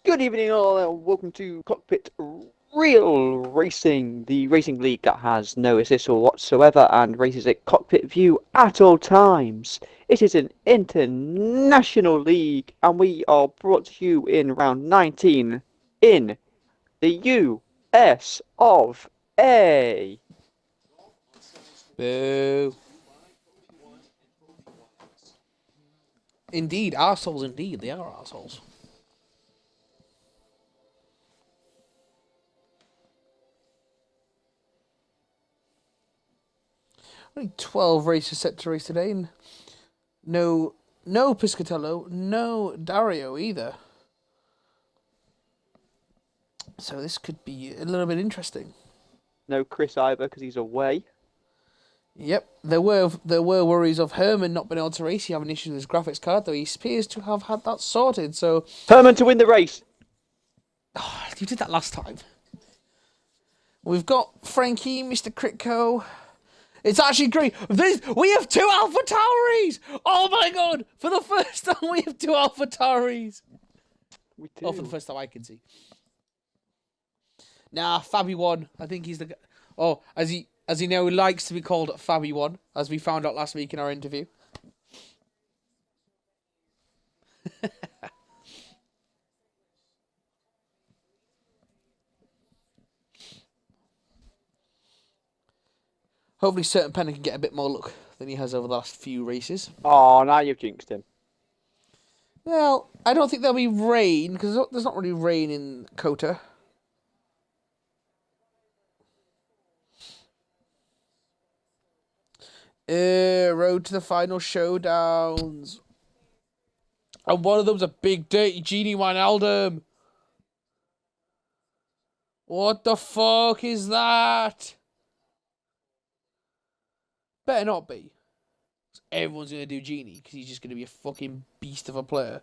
Good evening, all, and welcome to Cockpit Real Racing, the racing league that has no assist whatsoever and races at cockpit view at all times. It is an international league, and we are brought to you in round 19 in the US of A. Boo. Indeed, arseholes indeed. They are arseholes. Only 12 races set to race today, and no Piscatello, no Dario either. So this could be a little bit interesting. No Chris either because he's away. Yep, there were worries of Herman not being able to race. He having issues with his graphics card, though he appears to have had that sorted. So Herman to win the race. you did that last time. We've got Frankie, Mr. Critco. It's actually great. We have two Alpha Tauris! Oh my god! For the first time, we have two Alpha Tauris! We do. Oh, for the first time I can see. Nah, Fabi won. I think he's the guy. Oh, as he now likes to be called Fabi won, as we found out last week in our interview. Hopefully, Certain Penner can get a bit more luck than he has over the last few races. Oh, now you've jinxed him. Well, I don't think there'll be rain, because there's not really rain in Kota. Road to the final showdowns. And one of them's a big dirty genie Wijnaldum. What the fuck is that? Better not be. Everyone's going to do Genie because he's just going to be a fucking beast of a player.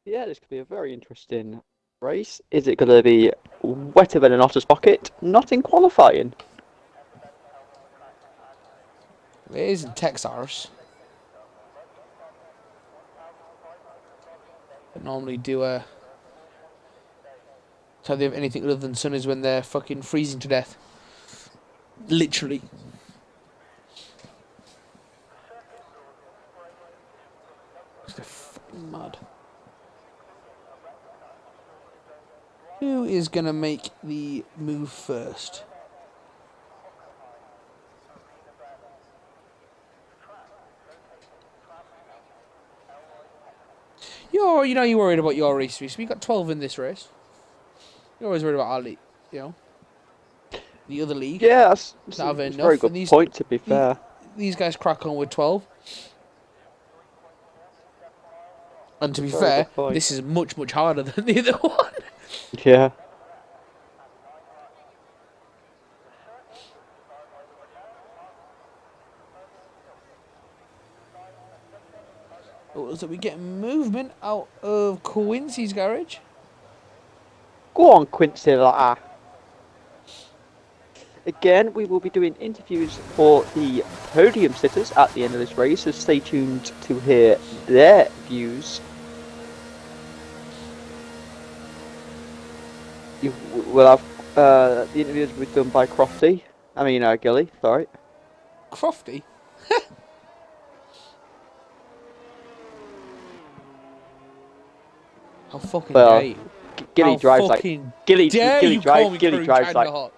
Yeah, this could be a very interesting race. Is it going to be wetter than an otter's pocket? Not in qualifying. It is in Texas. They normally do so they have anything other than sun is when they're fucking freezing to death. Literally. They're fucking mad. Who is going to make the move first? You're worried about your race. We got 12 in this race. You're always worried about our league, the other league. Yeah, that's Not a having very enough. good And point, to be fair. these guys crack on with 12. And to be Very fair, good point. this is much, much harder than the other one. Yeah. Oh, so we get movement out of Quincy's garage. Go on, Quincy. Again, we will be doing interviews for the podium sitters at the end of this race, so stay tuned to hear their views. We'll have the interviews will be done by Gilly, sorry. Crofty? How fucking dare you? Gilly How drives like fucking Gilly. dare Gilly you call me Gilly Karun drives like Kandahar?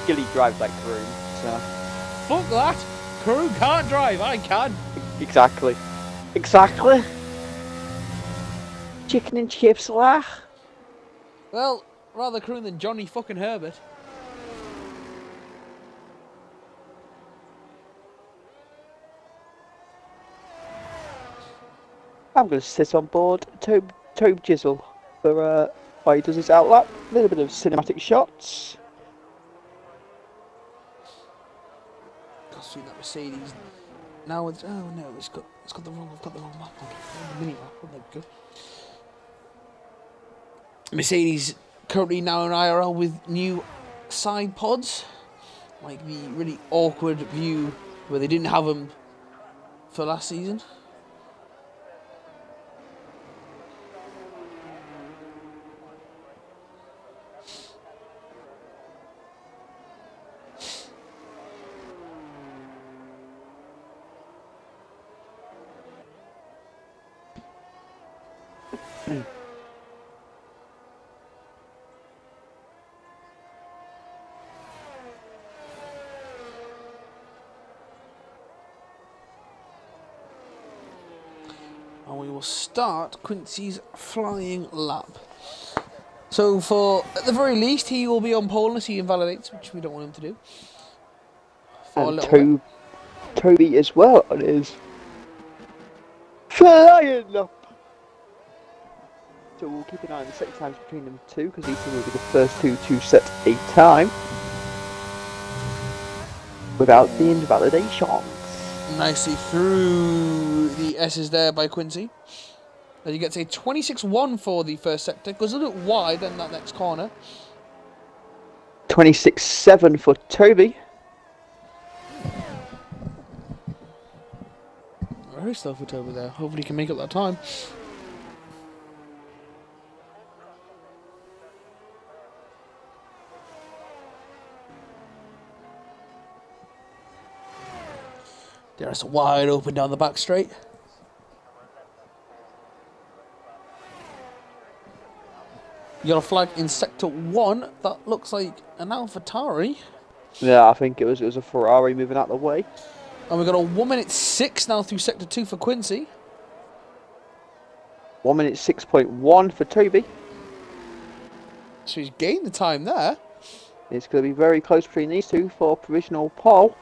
Gilly drives like Karun. So Fuck that! Karun can't drive, I can. exactly. Chicken and chips, lah. Well, rather Karun than Johnny fucking Herbert. I'm going to sit on board Tobe Jizzle for while he does his outlap. A little bit of cinematic shots. I've seen that Mercedes Now it's no, it's got the wrong. I've got the wrong map on. The mini map. Oh, there we go. Mercedes currently now in IRL with new side pods, like the really awkward view where they didn't have them for last season. And we will start Quincy's flying lap. So for, at the very least, he will be on pole unless he invalidates, which we don't want him to do. For a And little bit. Toby as well on his flying up. So we'll keep an eye on the set times between them two, because these two will be the first two to set a time without the invalidation. Nicely through the S's there by Quincy. As he gets a 26-1 for the first sector. Goes a little bit wide in that next corner. 26-7 for Toby. Very slow for Toby there. Hopefully he can make up that time. There's wide open down the back straight. You got a flag in sector 1 that looks like an AlphaTauri. Yeah, I think it was a Ferrari moving out the way. And we've got a 1:06 now through sector 2 for Quincy. 1 minute 6.1 for Toby. So he's gained the time there. It's going to be very close between these two for provisional pole.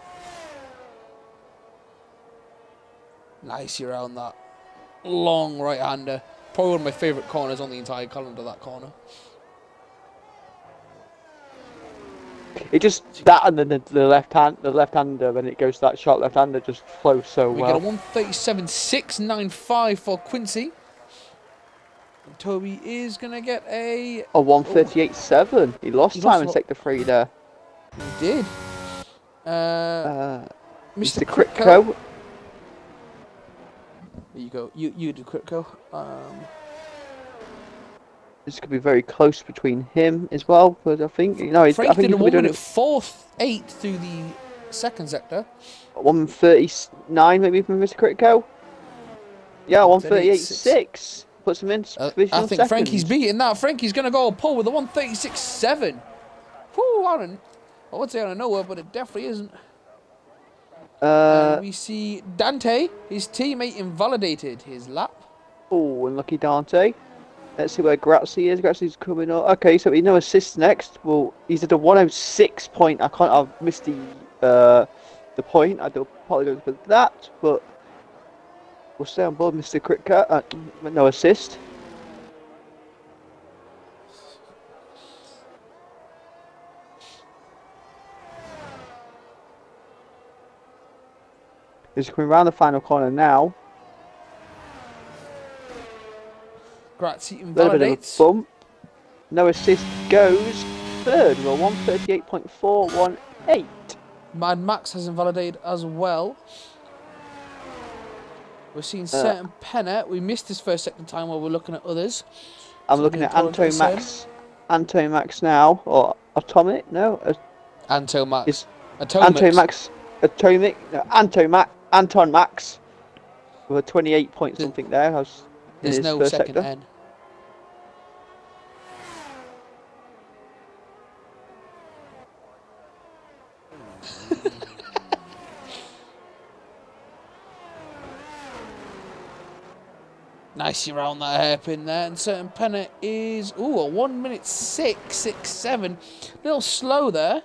Nice around that long right-hander. Probably one of my favourite corners on the entire calendar, that corner. It just, that and then the left-hander, when it goes to that sharp left-hander, just flows so well. We get a 1:37.695 for Quincy. And Toby is going to get a 1:38.7. He lost time in sector 3 there. He did. Mr. Critco. There you go. You do Critco. This could be very close between him as well, but I think Frank did a 1 minute 4.8 through the second sector. 1:39 maybe from Mr. Critco. Yeah, 1:38.6. Puts him in provisional I think second. Frankie's beating that. Frankie's going to go pole with a 1:36.7. Whew, I would say out of nowhere, but it definitely isn't. And we see Dante, his teammate, invalidated his lap. Oh, unlucky Dante. Let's see where Grazzi is. Grazzi's coming up. Okay, so we know assist next. Well, he's at a 1:06 point. I've missed the point. I do apologise for that, but we'll stay on board, Mr. Cricket. No assist. He's coming around the final corner now. Grazzi A little bit of a invalidates. bump. No assist goes third with a 1:38.418. Mad Max has invalidated as well. We're seeing certain Penner. We missed his first second time while we're looking at others. I'm looking at Anto Max now, or Atomic? No, Anto Max. Anton Max with a 28 point something there. There's no second sector. N. Nicely around that hairpin there, and certain Penner is a 1:06.67. A little slow there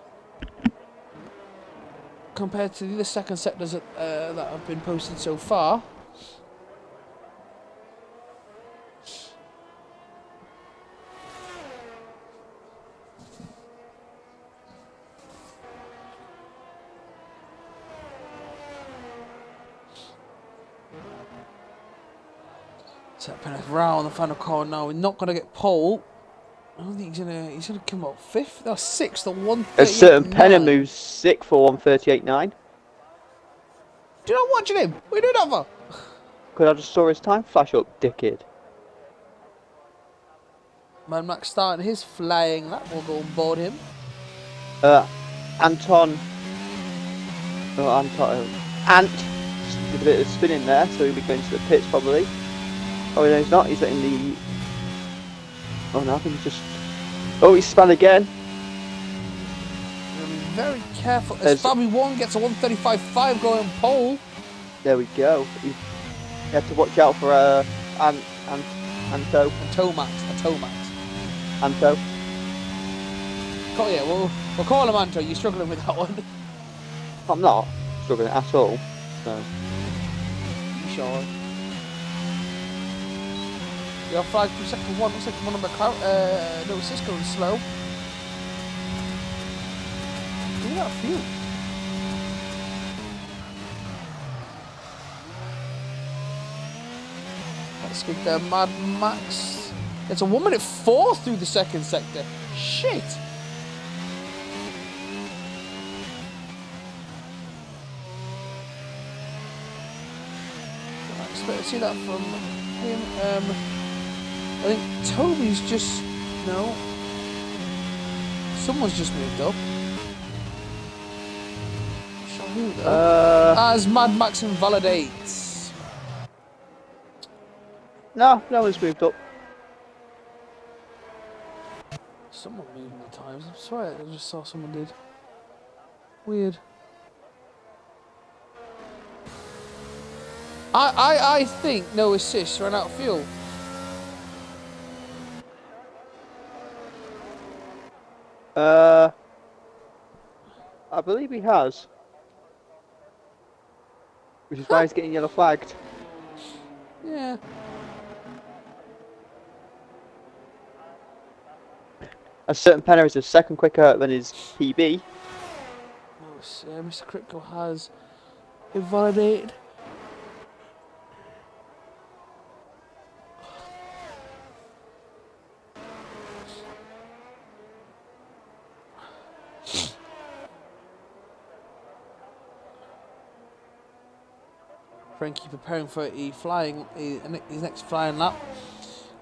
compared to the other second sectors that have been posted so far. Set Penrith round the final corner now. We're not going to get pole. I don't think he's gonna come up 5th or 6th or A certain Penner 138.9. moves 6th for 138.9. Do you not watching him? What are you doing that for? Because I just saw his time flash up, dickhead. Mad Max starting his flying lap. We'll go and board him. Anton. Oh, Ant did a bit of spinning there, so he'll be going to the pits probably. Oh no, he's not. He's letting the. Oh no, I think he's just. Oh, he's spun again. We'll be very careful. As Fabi 1 gets a 135.5 going pole. There we go. You have to watch out for Anto. A Tomax. Anto. Oh yeah, we'll call him Anto. You're struggling with that one. I'm not struggling at all. So. You sure? Your flag for sector 1. Looks like one of McLaren. No, Cisco is slow. Look at that fuel. Let's get there. Mad Max. It's a 1 minute 4 through the second sector. Shit. I expect to see that from him. I think Toby's just no. Someone's just moved up. Not sure who though. As Mad Max invalidates. No one's moved up. Someone moved the times. I swear I just saw someone did. Weird. I think no assists ran out of fuel. I believe he has. Which is why he's getting yellow flagged. Yeah. A certain Penner is a second quicker than his PB. Mr. Crypto has invalidated. Frankie preparing for his next flying lap.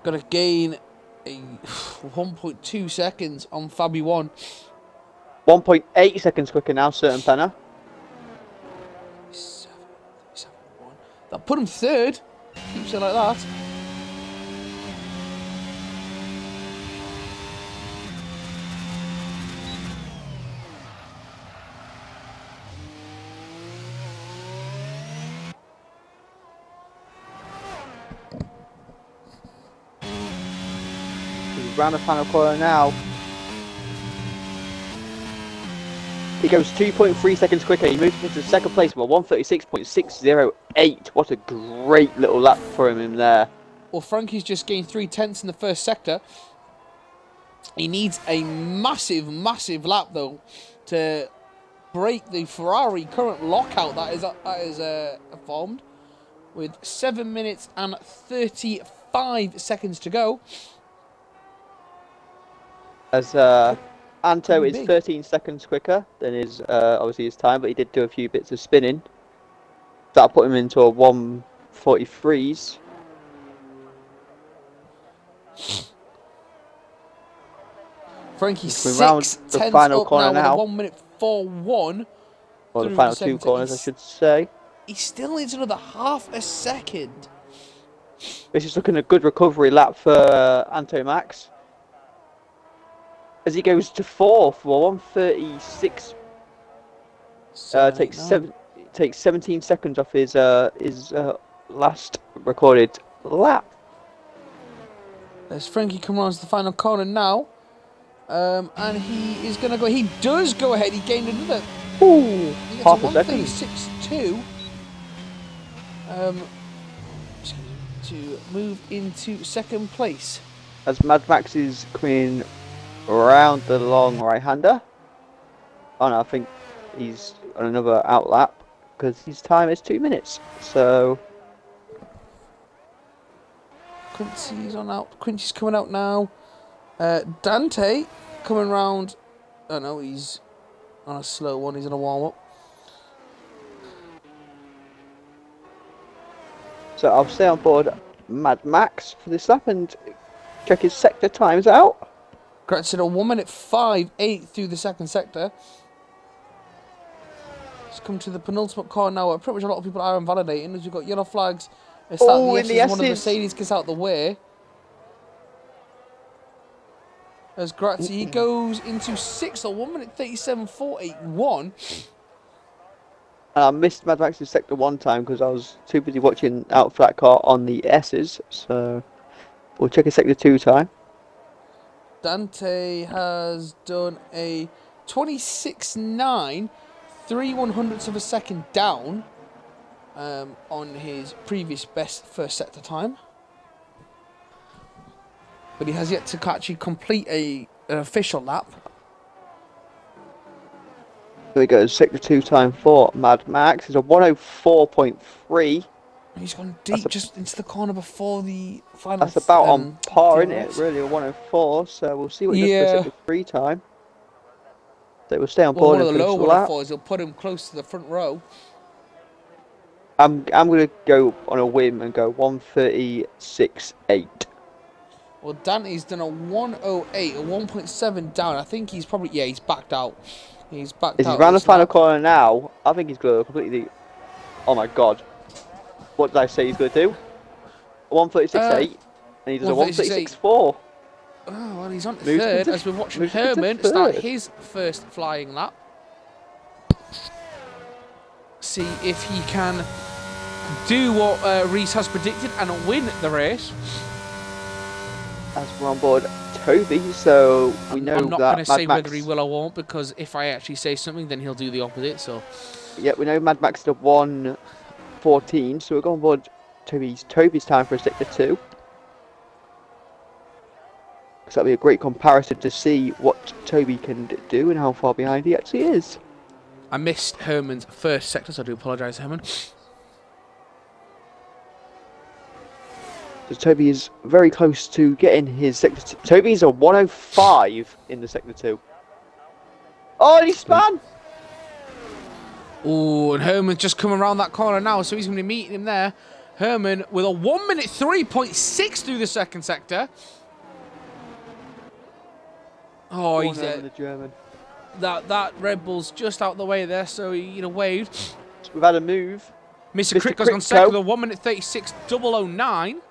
Got to gain a 1.2 seconds on Fabi 1. 1.8 seconds quicker now, certain Penner. 7, 1. That put him 3rd. Keeps it like that. Round the final corner now. He goes 2.3 seconds quicker. He moves into second place with 136.608. What a great little lap for him in there. Well, Frankie's just gained 3/10 in the first sector. He needs a massive lap though to break the Ferrari current lockout that is formed with 7 minutes and 35 seconds to go. As Anto is 13 seconds quicker than his obviously his time, but he did do a few bits of spinning. That'll put him into a 1:43s. Frankie round 6 the tenths final up corner now now. with a 1 minute 4.1. Or the final two corners, I should say. He still needs another half a second. This is looking a good recovery lap for Anto Max. As he goes to 4th for 1:36. Takes 17 seconds off his last recorded lap. There's Frankie coming on to the final corner now. And he is going to go. He does go ahead. He gained another. Ooh, He gets half a a second. 136.2. To move into second place. As Mad Max is coming around the long right-hander. Oh no, I think he's on another outlap because his time is 2 minutes. So Quincy's on out. Quincy's coming out now. Dante coming round. Oh no, he's on a slow one. He's in a warm-up. So I'll stay on board Mad Max for this lap and check his sector times out. Gretchen a 1:05.8 through the second sector. Let's come to the penultimate car now where pretty much a lot of people are invalidating as we've got yellow flags. It's Oh, the in the S's, one of the S's. Mercedes gets out the way. As Grazzi, he goes into 6th or 1:37.481. And I missed Mad Max's sector one time because I was too busy watching out for that car on the S's. So we'll check his sector 2 time. Dante has done a 26.9, 3/100ths of a second down on his previous best first sector time. But he has yet to actually complete an official lap. Here we go, sector 2 time for Mad Max. It's a 1:04.3. He's gone deep just into the corner before the final. That's about on par, isn't DRS. it? Really, a 1:04. So we'll see what he does Yeah. for sector 3 time. So we'll stay on Well, board one of and the finish low the lap. 104s, he'll put him close to the front row. I'm gonna go on a whim and go 1:36.8. Well, Dante's done a 1:08, a 1.7 down. I think he's probably, he's backed out. He's backed As out. he's round the this final lap. corner now, I think he's going to completely... Oh my god. What did I say he's going to do? A 1:36.8, and he does a 1:36.4. Oh, well, he's on to Moves third into- as we're watching moves into Herman start third. his first flying lap. See if he can do what Reese has predicted and win the race. As we're on board Toby, so we know I'm not that going to say Mad whether Max... he will or won't, because if I actually say something, then he'll do the opposite. So, Yeah, we know Mad Max did 1:14, so we'll go on board Toby's time for a sector 2. Because that'll be a great comparison to see what Toby can do and how far behind he actually is. I missed Herman's first sector, so I do apologise, Herman. So Toby is very close to getting his sector 2. Toby's a 1:05 in the sector 2. Oh, and he spun! Oh, and Herman's just come around that corner now, so he's going to be meeting him there. Herman with a 1:03.6 through the second sector. Oh, he's the German. that Red Bull's just out the way there, so he waved. So we've had a move. Mr. Mr. Crick goes on Crick, second with a 1:36.009.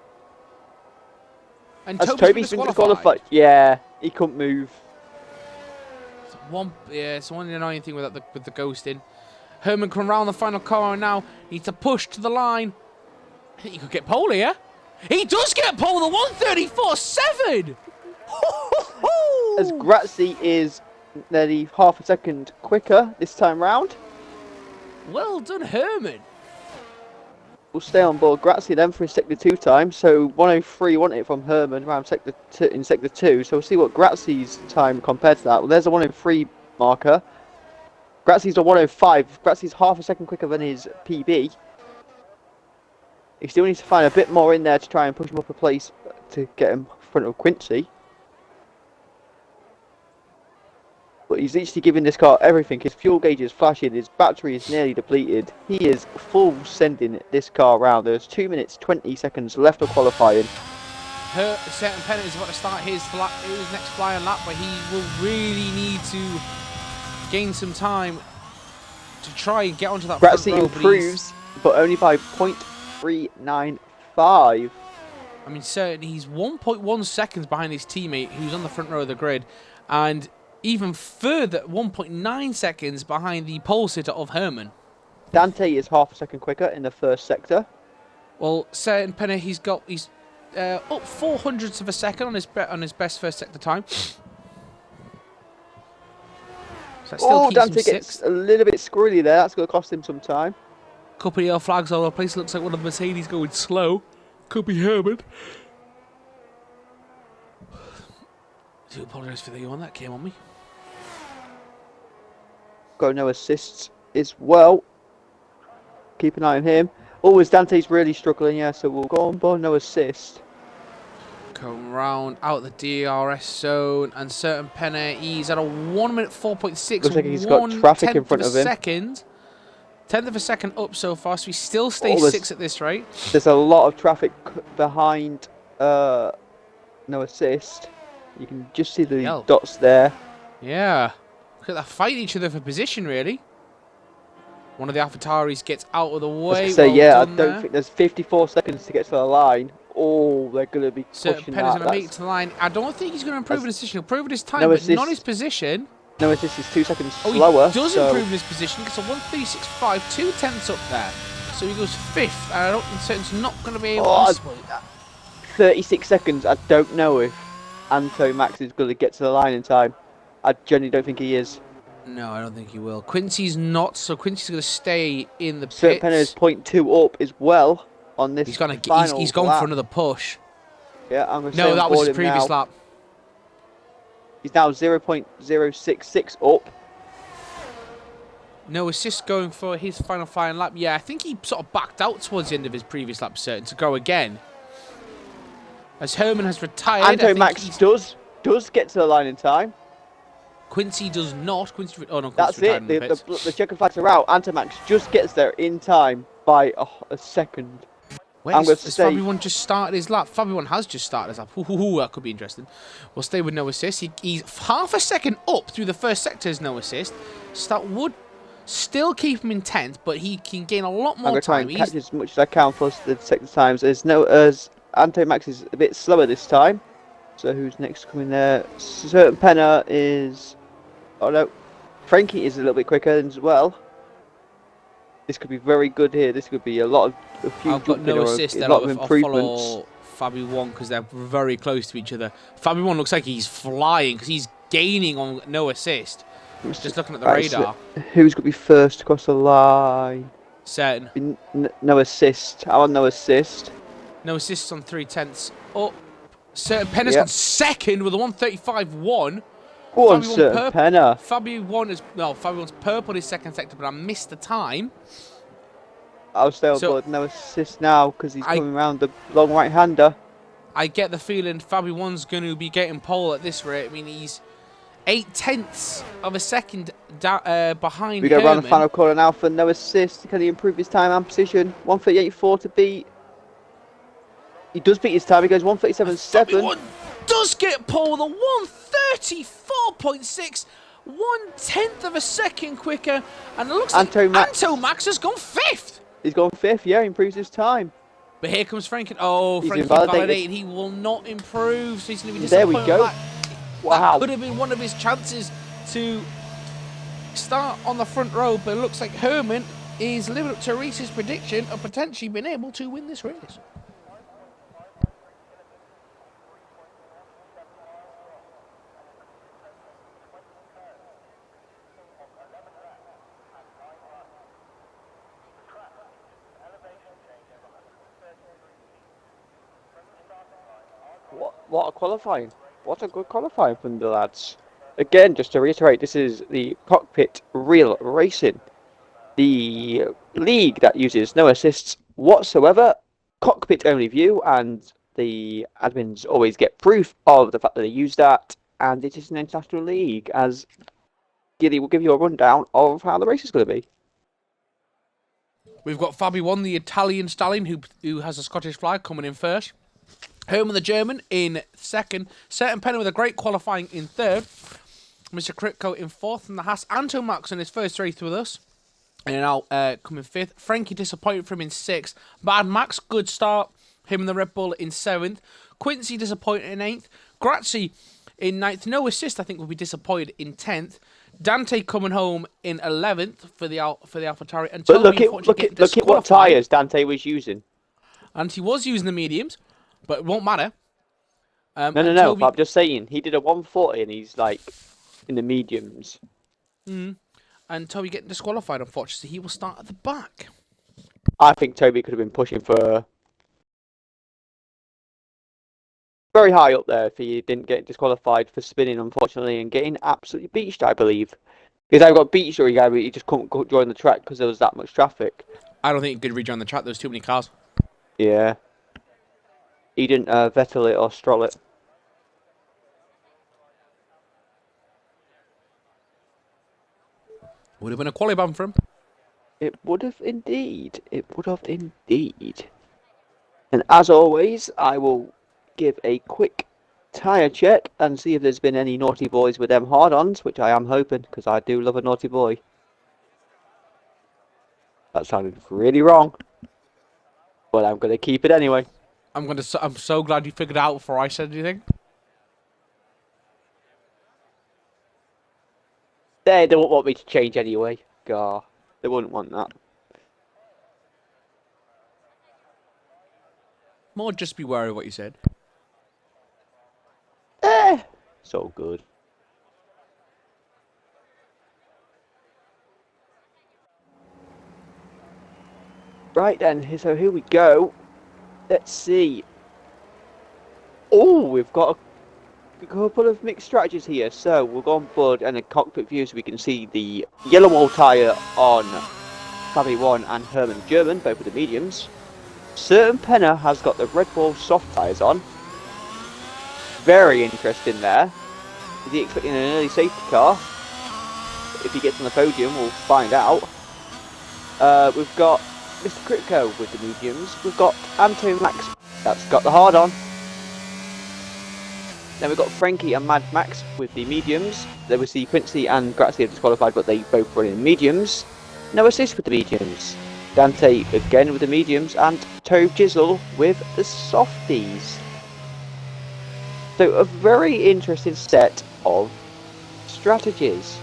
And Has Toby's Toby's been disqualified? Yeah, he couldn't move. It's one annoying thing with the ghosting. Herman coming round the final corner now. Needs to push to the line. I think he could get pole here. He does get pole, the 1:34.7. As Grazzi is nearly half a second quicker this time round. Well done, Herman. We'll stay on board Grazzi then for his sector 2 time. So 1:03 wasn't it from Herman around sector 2. So we'll see what Grazzi's time compared to that. Well, there's a 1:03 marker. Grazzi's a 1:05. Grazzi's half a second quicker than his PB. He still needs to find a bit more in there to try and push him up a place to get him in front of Quincy. But he's literally giving this car everything. His fuel gauge is flashing, his battery is nearly depleted. He is full sending this car around. There's 2 minutes 20 seconds left of qualifying. Certain Pennant is about to start his next flying lap, but he will really need to gain some time to try and get onto that front Grazzi row. improves, but only by 0.395. I mean, certainly he's 1.1 seconds behind his teammate who's on the front row of the grid, and even further 1.9 seconds behind the pole sitter of Herman. Dante is half a second quicker in the first sector. Well, certain Penner, he's up 0.04 of a second on his best first sector time. So that still keeps Dante him gets sixth. a little bit squirrely there. That's going to cost him some time. Couple of yellow flags all over the place. Looks like one of the Mercedes going slow. Could be Herman. I do apologise for the yawn that came on me. Got no assists as well. Keep an eye on him. Dante's really struggling, yeah, so we'll go on board, no assist. Come round out the DRS zone, and certain Penner, he's at a 1 minute 4.6. Looks like he's got traffic in front of him. Tenth of a second up so far, so he still stays 6th at this rate. There's a lot of traffic behind no assist. You can just see the dots there. Yeah. Look at that, fighting each other for position, really. One of the AlphaTauris gets out of the way. I don't think there's 54 seconds to get to the line. Oh, they're going to be pushing Penner's going to make it to the line. I don't think he's going to improve his position. He'll improve his time, but not his position. No assist is 2 seconds slower. He does improve his position. He gets a 1:36.5, 2 tenths up there. So he goes 5th, and I don't think it's not going to be able to... 36 seconds. I don't know if Anto Max is going to get to the line in time. I genuinely don't think he is. No, I don't think he will. Quincy's not, so Quincy's going to stay in the pits. Penner is 0.2 up as well on this. He's gone for another push. Yeah, I'm going to No, that was his previous lap. He's now 0.066 up. No assist going for his final lap. Yeah, I think he sort of backed out towards the end of his previous lap, certain to go again. As Herman has retired, Anto Max does get to the line in time. Quincy does not. That's it. The checker flags are out. Anto Max just gets there in time by a second. Has Fabi1 just started his lap? Fabi1 has just started his lap. That could be interesting. We'll stay with no assist. He's half a second up through the first sector's no assist. So that would still keep him in 10th, but he can gain a lot more time. I'm going to try and catch as much as I can for the sector times. As Anto Max is a bit slower this time. So who's next coming there? Certain Penner is... Oh no, Frankie is a little bit quicker as well. This could be very good here. This could be a lot of I've got no assist. A lot of improvements. I'll follow Fabi1 because they're very close to each other. Fabi1 looks like he's flying because he's gaining on no assist. Just looking at the radar. Who's going to be first across the line? Certain. No assist. I want no assist. No assists on 3 tenths up. Certain Penner's got second with a 1:35.1. Go on, Certain Penner. Fabi1's purple his second sector, but I missed the time. I'll stay on board. No assist now because he's coming around the long right-hander. I get the feeling Fabi1's going to be getting pole at this rate. I mean, he's 8 tenths of a second behind. We go around the final corner now for no assist. Can he improve his time and position? 1:38.4 to beat. He does beat his time. He goes 1:37.7. Fabi1 does get pole with a 1:34.6, 1/10 of a second quicker, and it looks like Anto Max has gone 5th. He's gone 5th, yeah, he improves his time. But here comes Frankie. Oh, Frankie invalidated. He will not improve, so he's going to be disappointed. There we go. Wow. That could have been one of his chances to start on the front row, but it looks like Herman is living up to Reese's prediction of potentially being able to win this race. What a qualifying. What a good qualifying from the lads. Again, just to reiterate, this is the Cockpit Real Racing. The league that uses no assists whatsoever, cockpit only view, and the admins always get proof of the fact that they use that, and it is an international league, as Gilly will give you a rundown of how the race is going to be. We've got Fabi1, the Italian stallion, who has a Scottish flag, coming in first. Herman the German in second. Certain Penner with a great qualifying in third. Mr. Kritko in fourth. And the Haas Anto Max in his first race with us. And now coming fifth. Frankie disappointed for him in sixth. Bad Max, good start. Him and the Red Bull in seventh. Quincy disappointed in eighth. Grazzi in ninth. No assist, I think, will be disappointed in 10th. Dante coming home in 11th for the AlphaTauri. And but look at what tyres Dante was using. And he was using the mediums. But it won't matter. No. I'm just saying, he did a 140 and he's like in the mediums. And Toby getting disqualified, unfortunately. He will start at the back. I think Toby could have been pushing for very high up there if he didn't get disqualified for spinning, unfortunately, and getting absolutely beached, I believe. Because I got beached or he just couldn't join the track because there was that much traffic. I don't think he could rejoin the track. There was too many cars. Yeah. He didn't Vettel it or Stroll it. Would have been a quality ban for him. It would have indeed. It would have indeed. And as always, I will give a quick tyre check and see if there's been any naughty boys with them hard-ons, which I am hoping, because I do love a naughty boy. That sounded really wrong, but I'm going to keep it anyway. I'm so glad you figured it out before I said anything. They don't want me to change anyway. Gar, they wouldn't want that. More just be wary of what you said. So good. Right then, so here we go. Let's see. Oh, we've got a couple of mixed strategies here. So we'll go on board and a cockpit view so we can see the yellow wall tyre on Fabi 1 and Herman German, both with the mediums. Certain Penner has got the red wall soft tyres on. Very interesting there. Is he expecting an early safety car? If he gets on the podium, we'll find out. We've got Mr. Critico with the mediums. We've got Anto Max, that's got the hard on. Then we've got Frankie and Mad Max with the mediums. There we see Quincy and Grazia disqualified, but they both run in mediums. No assist with the mediums. Dante again with the mediums, and Tove Jizzle with the softies. So a very interesting set of strategies.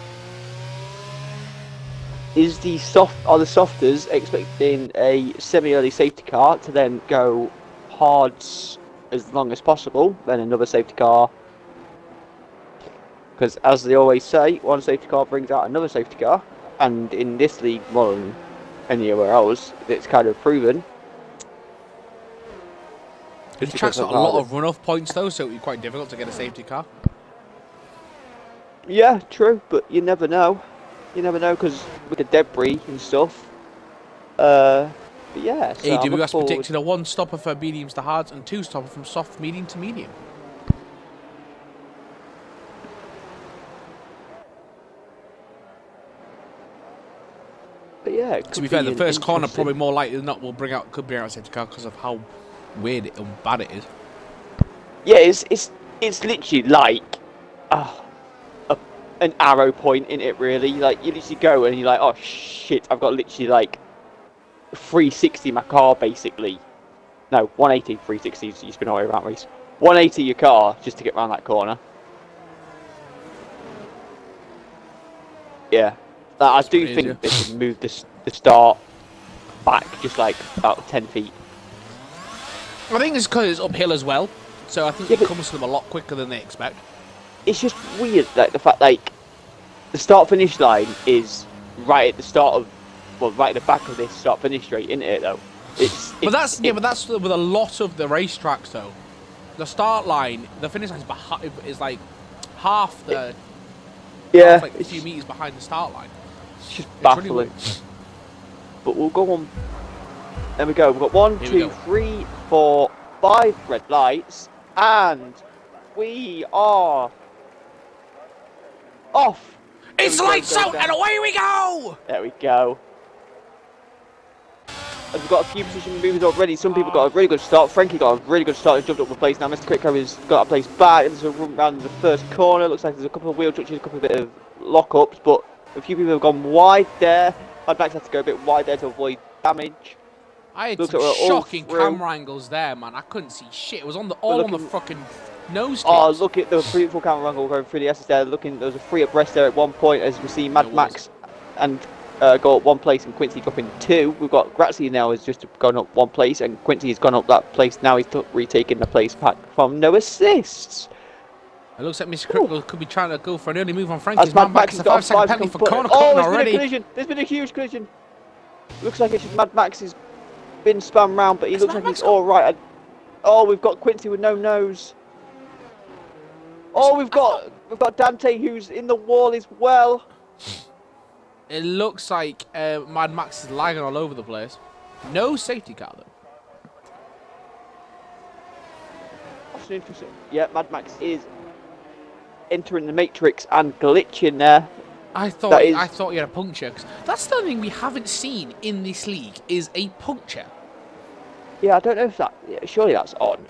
Is the are the softers expecting a semi-early safety car to then go hards as long as possible, then another safety car? Because as they always say, one safety car brings out another safety car, and in this league more than anywhere else, it's kind of proven. The track's got a lot of run-off points though, so it would be quite difficult to get a safety car. Yeah, true, but you never know. You never know, because with the debris and stuff. But yeah. So AWS predicted a 1 stopper for mediums to hards and 2 stopper from soft medium to medium. But yeah, to be fair, the first corner probably more likely than not could bring out a safety car because of how weird and bad it is. Yeah, it's literally like an arrow point in it, really. Like, you literally go and you're like, oh shit, I've got literally like 360 my car, basically. No, 180, 360, you spin all the way around, race. 180 your car just to get around that corner. Yeah. I do think they should move the start back just like about 10 feet. I think it's because it's uphill as well, so I think it comes to them a lot quicker than they expect. It's just weird, like the fact like the start-finish line is right at the start of, well, right at the back of this start-finish straight, isn't it? Though. But that's with a lot of the racetracks though. The start line, the finish line is like half the. Yeah. Half, like a few meters behind the start line. It's just baffling. Really, but we'll go on. There we go. We've got 1, 2, 3, 4, 5 red lights, and we are off. It's lights out and away we go! There we go. And we've got a few position movers already. Some people got a really good start. Frankie got a really good start and jumped up the place. Now Mr. Critico has got a place back. There's a run around the first corner. Looks like there's a couple of wheel touches, a couple of bit of lock-ups, but a few people have gone wide there. I'd like to have to go a bit wide there to avoid damage. I had some shocking camera angles there, man. I couldn't see shit. It was on the on the fucking nose tips. Oh, look at the beautiful camera angle going through the S's there. There was a free abreast there at one point, as we see Mad Max and go up 1 place and Quincy dropping 2. We've got Grazia now has just gone up 1 place and Quincy has gone up that place. Now he's retaking the place back from no assists. It looks like Mr. Critical could be trying to go for an early move on Frankie's. Mad Max has got a 5-second penalty for corner cutting already. Been a collision. There's been a huge collision. Looks like it's just Mad Max has been spun round, but he looks like he's all right. Oh, we've got Quincy with no nose. Oh, we've got Dante who's in the wall as well. It looks like Mad Max is lagging all over the place. No safety car though. an interesting. Yeah, Mad Max is entering the Matrix and glitching there. I thought he had a puncture. 'Cause that's the thing we haven't seen in this league is a puncture. Yeah, I don't know if that. Yeah, surely that's on.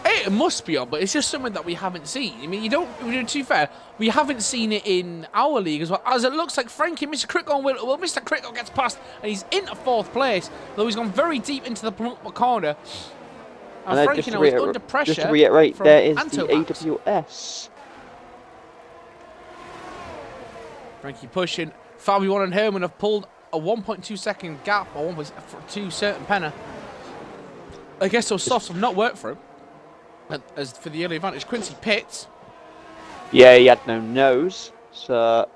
It must be on, but it's just something that we haven't seen. I mean, you don't. To be fair, we haven't seen it in our league as well. As it looks like Frankie, Mr. Critco, well, Mr. Critco gets past, and he's into 4th place, though he's gone very deep into the penultimate corner. And Frankie now is under pressure. Just to reiterate, there is Antomax. the AWS. Frankie pushing. Fabi1 and Herman have pulled a 1.2 second gap, or 1.2 certain penner. I guess those softs have not worked for him. As for the early advantage, Quincy pits. Yeah, he had no nose, so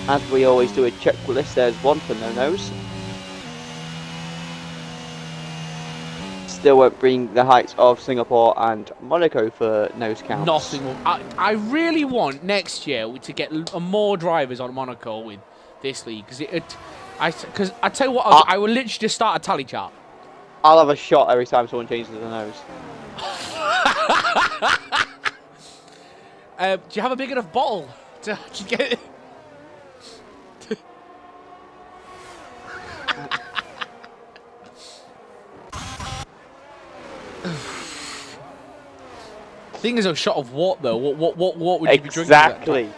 as we always do a checklist, there's one for no nose. Still won't bring the heights of Singapore and Monaco for nose counts. Nothing. I really want next year to get more drivers on Monaco with this league because I tell you what, I will literally just start a tally chart. I'll have a shot every time someone changes the nose. Do you have a big enough bottle to get it? Thing is, a shot of what though? What would you be drinking? Exactly.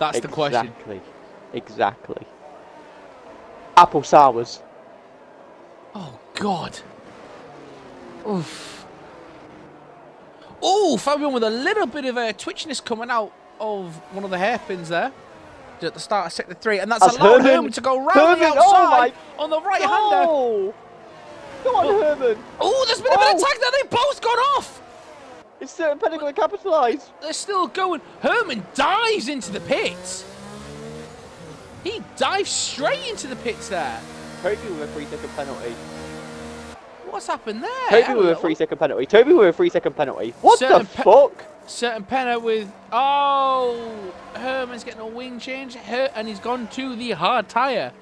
That's the question. Exactly. Apple sours. Oh God. Oof. Oh, Fabian with a little bit of twitchiness coming out of one of the hairpins there at the start of sector 3, and that's allowed Herman to go round the outside on the right hander. Come on, Herman. Oh, there's been a bit of attack there. They've both gone off. It's certain penny going to capitalise. They're still going. Herman dives into the pits. He dives straight into the pits there. Toby with a 3-second penalty. What's happened there? Toby with a 3-second penalty. Toby with a 3-second penalty. What the fuck? Certain penner with... Oh! Herman's getting a wing change. And he's gone to the hard tyre.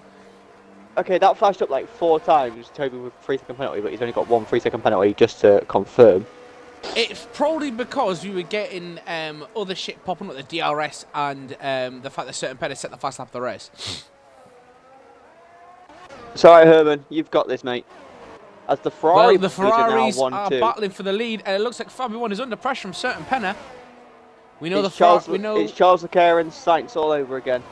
Okay, that flashed up like 4 times. Toby with a 3-second penalty, but he's only got one 3-second penalty, just to confirm. It's probably because we were getting other shit popping up, the DRS and the fact that certain penner set the fast lap of the race. It's alright, Herman. You've got this, mate. As the Ferrari the Ferraris are battling for the lead, and it looks like Fabi1 is under pressure from certain penner. We know it's Charles Leclerc and Sainz all over again.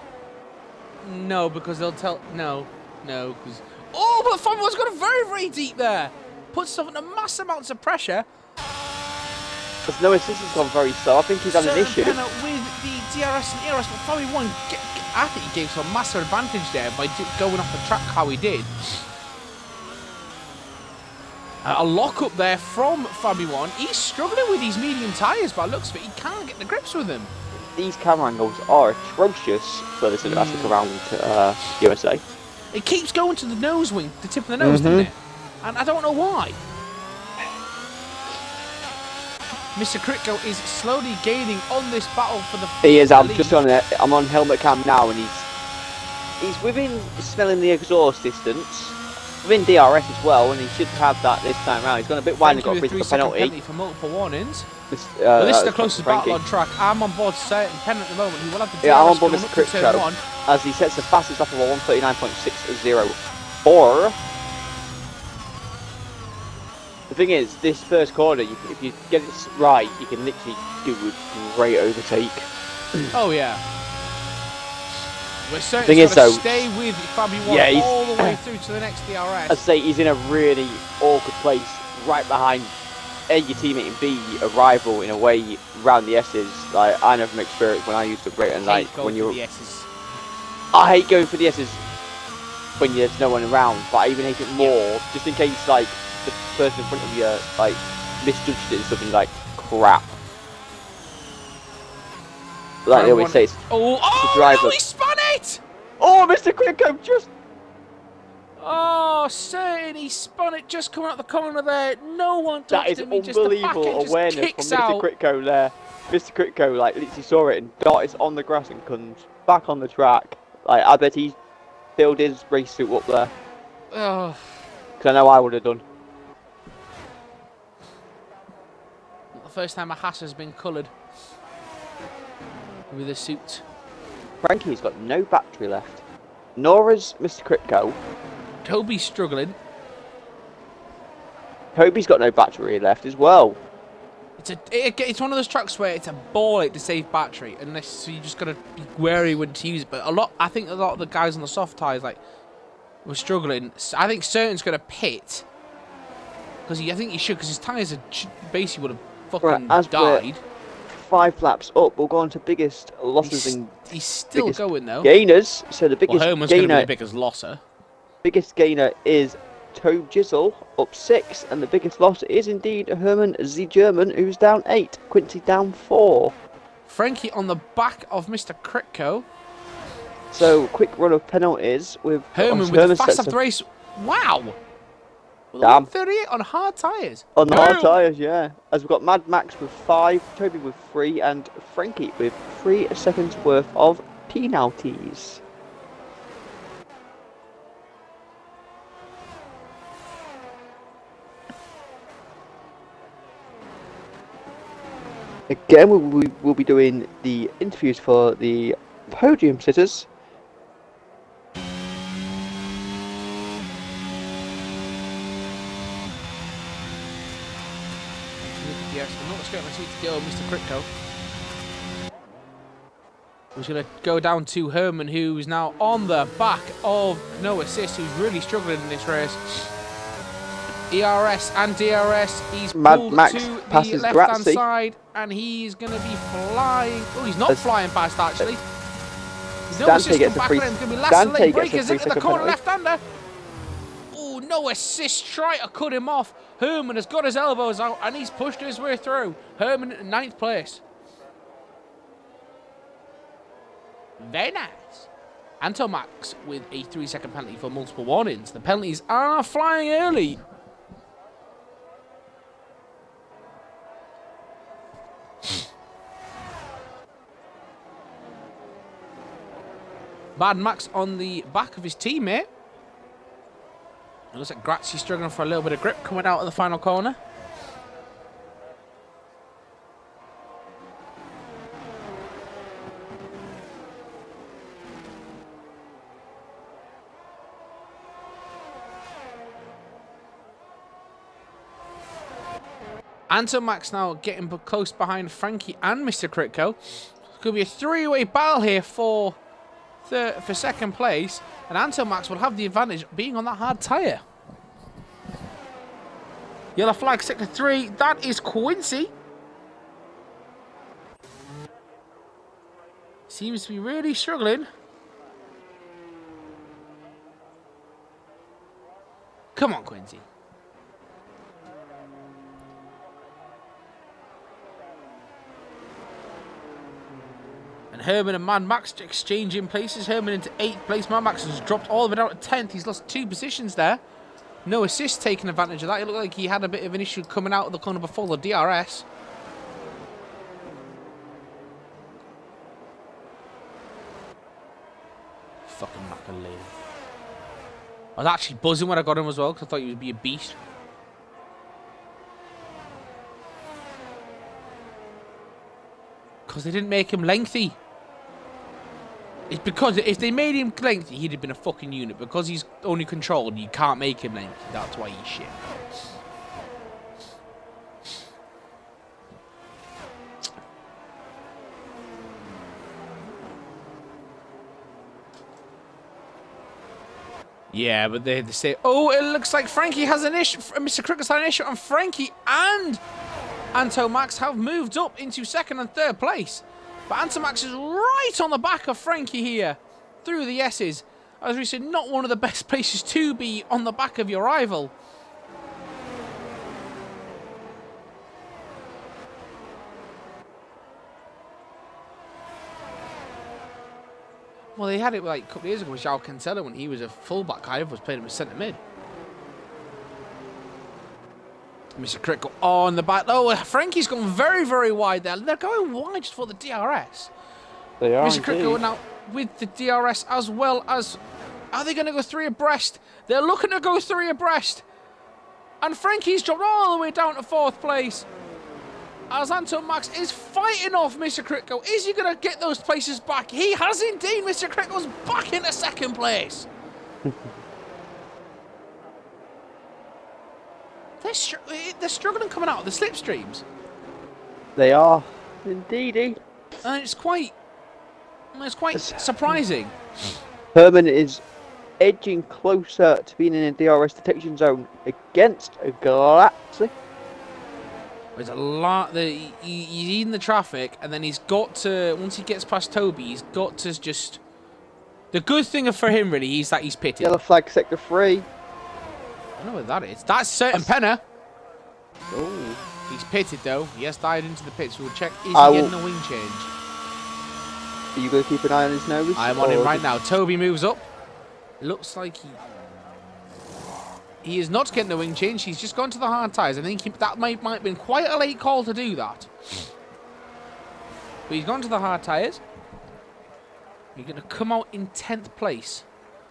No, because they'll tell... No, because... Oh, but Fabi1's got very, very deep there. Puts himself under massive amounts of pressure. There's no assist has gone very slow. I think he's had an issue. With the DRS and ERS, but Fabi1, I think he gave some massive advantage there by going off the track how he did. A lock up there from Fabi1. He's struggling with these medium tyres by looks of it. He can't get the grips with them. These camera angles are atrocious for the cinematic around USA. It keeps going to the nose wing, the tip of the nose, doesn't it? And I don't know why. Mr. Critco is slowly gaining on this battle for the He is. I'm lead. just on it. I'm on helmet cam now, and he's within smelling the exhaust distance. Within DRS as well, and he should have that this time round. He's gone a bit wide and got a 3-second penalty. For multiple warnings. This is the closest battle on track. I'm on board certain pen at the moment. He will have the DRS I'm on board Mr. Critco as he sets the fastest lap of a 1:39.604. The thing is, this first corner, if you get it right, you can literally do a great overtake. Oh yeah. We're certainly going to stay with Fabi1 all the way through to the next DRS. I'd say he's in a really awkward place, right behind A, your teammate, and B, a rival in a way around the S's. Like I know from experience when I used to break and like when you're. I hate going for the S's when there's no one around, but I even hate it more just in case like the person in front of you like misjudged it and something like crap. Like they always say, it's the driver. No, he spun it! Oh, Mr. Critco just... Oh, Satan, he spun it just coming out the corner there. No one touched him. That is unbelievable awareness from Mr. Critco there. Mr. Critco, like, literally saw it and darted on the grass and comes back on the track. Like, I bet he filled his race suit up there. Oh. Because I know I would have done. first time a hat has been coloured with a suit. Frankie's got no battery left. Nor has Mr. Critco. Toby's struggling. Toby's got no battery left as well. It's one of those tracks where it's a ball to save battery, unless so you just gotta be wary when to use it. But I think a lot of the guys on the soft tyres were struggling. I think Certain's gonna pit because I think he should, because his tyres basically would have fucking died. 5 laps up, we'll go on to biggest losses he's still going though. Gainers. So the biggest Herman's gainer, gonna be the biggest losser. Biggest gainer is Toe Jizzle up 6, and the biggest loss is indeed Herman Z German, who's down 8. Quincy down 4. Frankie on the back of Mr. Critco. So quick run of penalties with Herman with the fast after race. Wow. Damn. 38 on hard tyres. On the hard tyres, yeah. As we've got Mad Max with 5, Toby with 3, and Frankie with 3 seconds worth of penalties. Again, we'll be doing the interviews for the podium sitters. Yes, I'm not expecting my seat to go, Mr. Crypto. We're going to go down to Herman, who's now on the back of No Assist, who's really struggling in this race. ERS and DRS, he's pulled Max to the passes left-hand Grazzi. side, and he's going to be flying. Oh, he's not flying past, actually. No Dante Assist gets come a back free. around. It's going to be last Dante lane gets a breakers into the 3-second corner penalty. left-hander. Oh, No Assist try to cut him off. Herman has got his elbows out, and he's pushed his way through. Herman in 9th place. Very nice. Anto Max with a 3-second penalty for multiple warnings. The penalties are flying early. Mad Max on the back of his teammate. It looks like Grazzi struggling for a little bit of grip coming out of the final corner. Anto Max now getting close behind Frankie and Mr. Critco. Could be a 3-way battle here for second place, and Anto Max will have the advantage being on that hard tyre. Yellow flag, sector 3. That is Quincy. Seems to be really struggling. Come on, Quincy. And Herman and Mad Max exchanging places. Herman into 8th place. Mad Max has dropped all the way down to 10th. He's lost 2 positions there. No Assist taking advantage of that. It looked like he had a bit of an issue coming out of the corner before the DRS. Fucking Macaulay. I was actually buzzing when I got him as well, because I thought he would be a beast. Because they didn't make him lengthy. It's because if they made him lengthy, he'd have been a fucking unit. Because he's only controlled, you can't make him lengthy. That's why he's shit. Yeah, but they say, oh, it looks like Frankie has an issue. Mr. Cricket's had an issue, and Frankie and Anto Max have moved up into 2nd and 3rd place. But Anto Max is right on the back of Frankie here through the S's. As we said, not one of the best places to be on the back of your rival. Well, they had it like a couple of years ago with João Cancelo when he was a fullback. I was playing him as centre mid. Mr. Critical on the back. Oh, Frankie's gone very, very wide there. They're going wide just for the DRS. They are Mr. Critical now with the DRS as well as... Are they going to go 3 abreast? They're looking to go 3 abreast. And Frankie's dropped all the way down to 4th place. as Anton Max is fighting off Mr. Kritko. Is he going to get those places back? He has indeed. Mr. Kritko's back into second place. They're struggling coming out of the slipstreams. They are, indeedy. And it's quite surprising. Herman is edging closer to being in a DRS detection zone against Galaxy. There's a lot. He's in the traffic, and then he's got to. Once he gets past Toby, he's got to just. The good thing for him, really, is that he's pitted. Yellow flag, sector 3. I don't know what that is. That's certain Penner. Oh. He's pitted though. He has dived into the pits. We'll check. Is he getting a wing change? Are you going to keep an eye on his nose? I'm on him right now. Toby moves up. Looks like he is not getting the wing change. He's just gone to the hard tyres. I think that might have been quite a late call to do that. But he's gone to the hard tyres. You're going to come out in 10th place.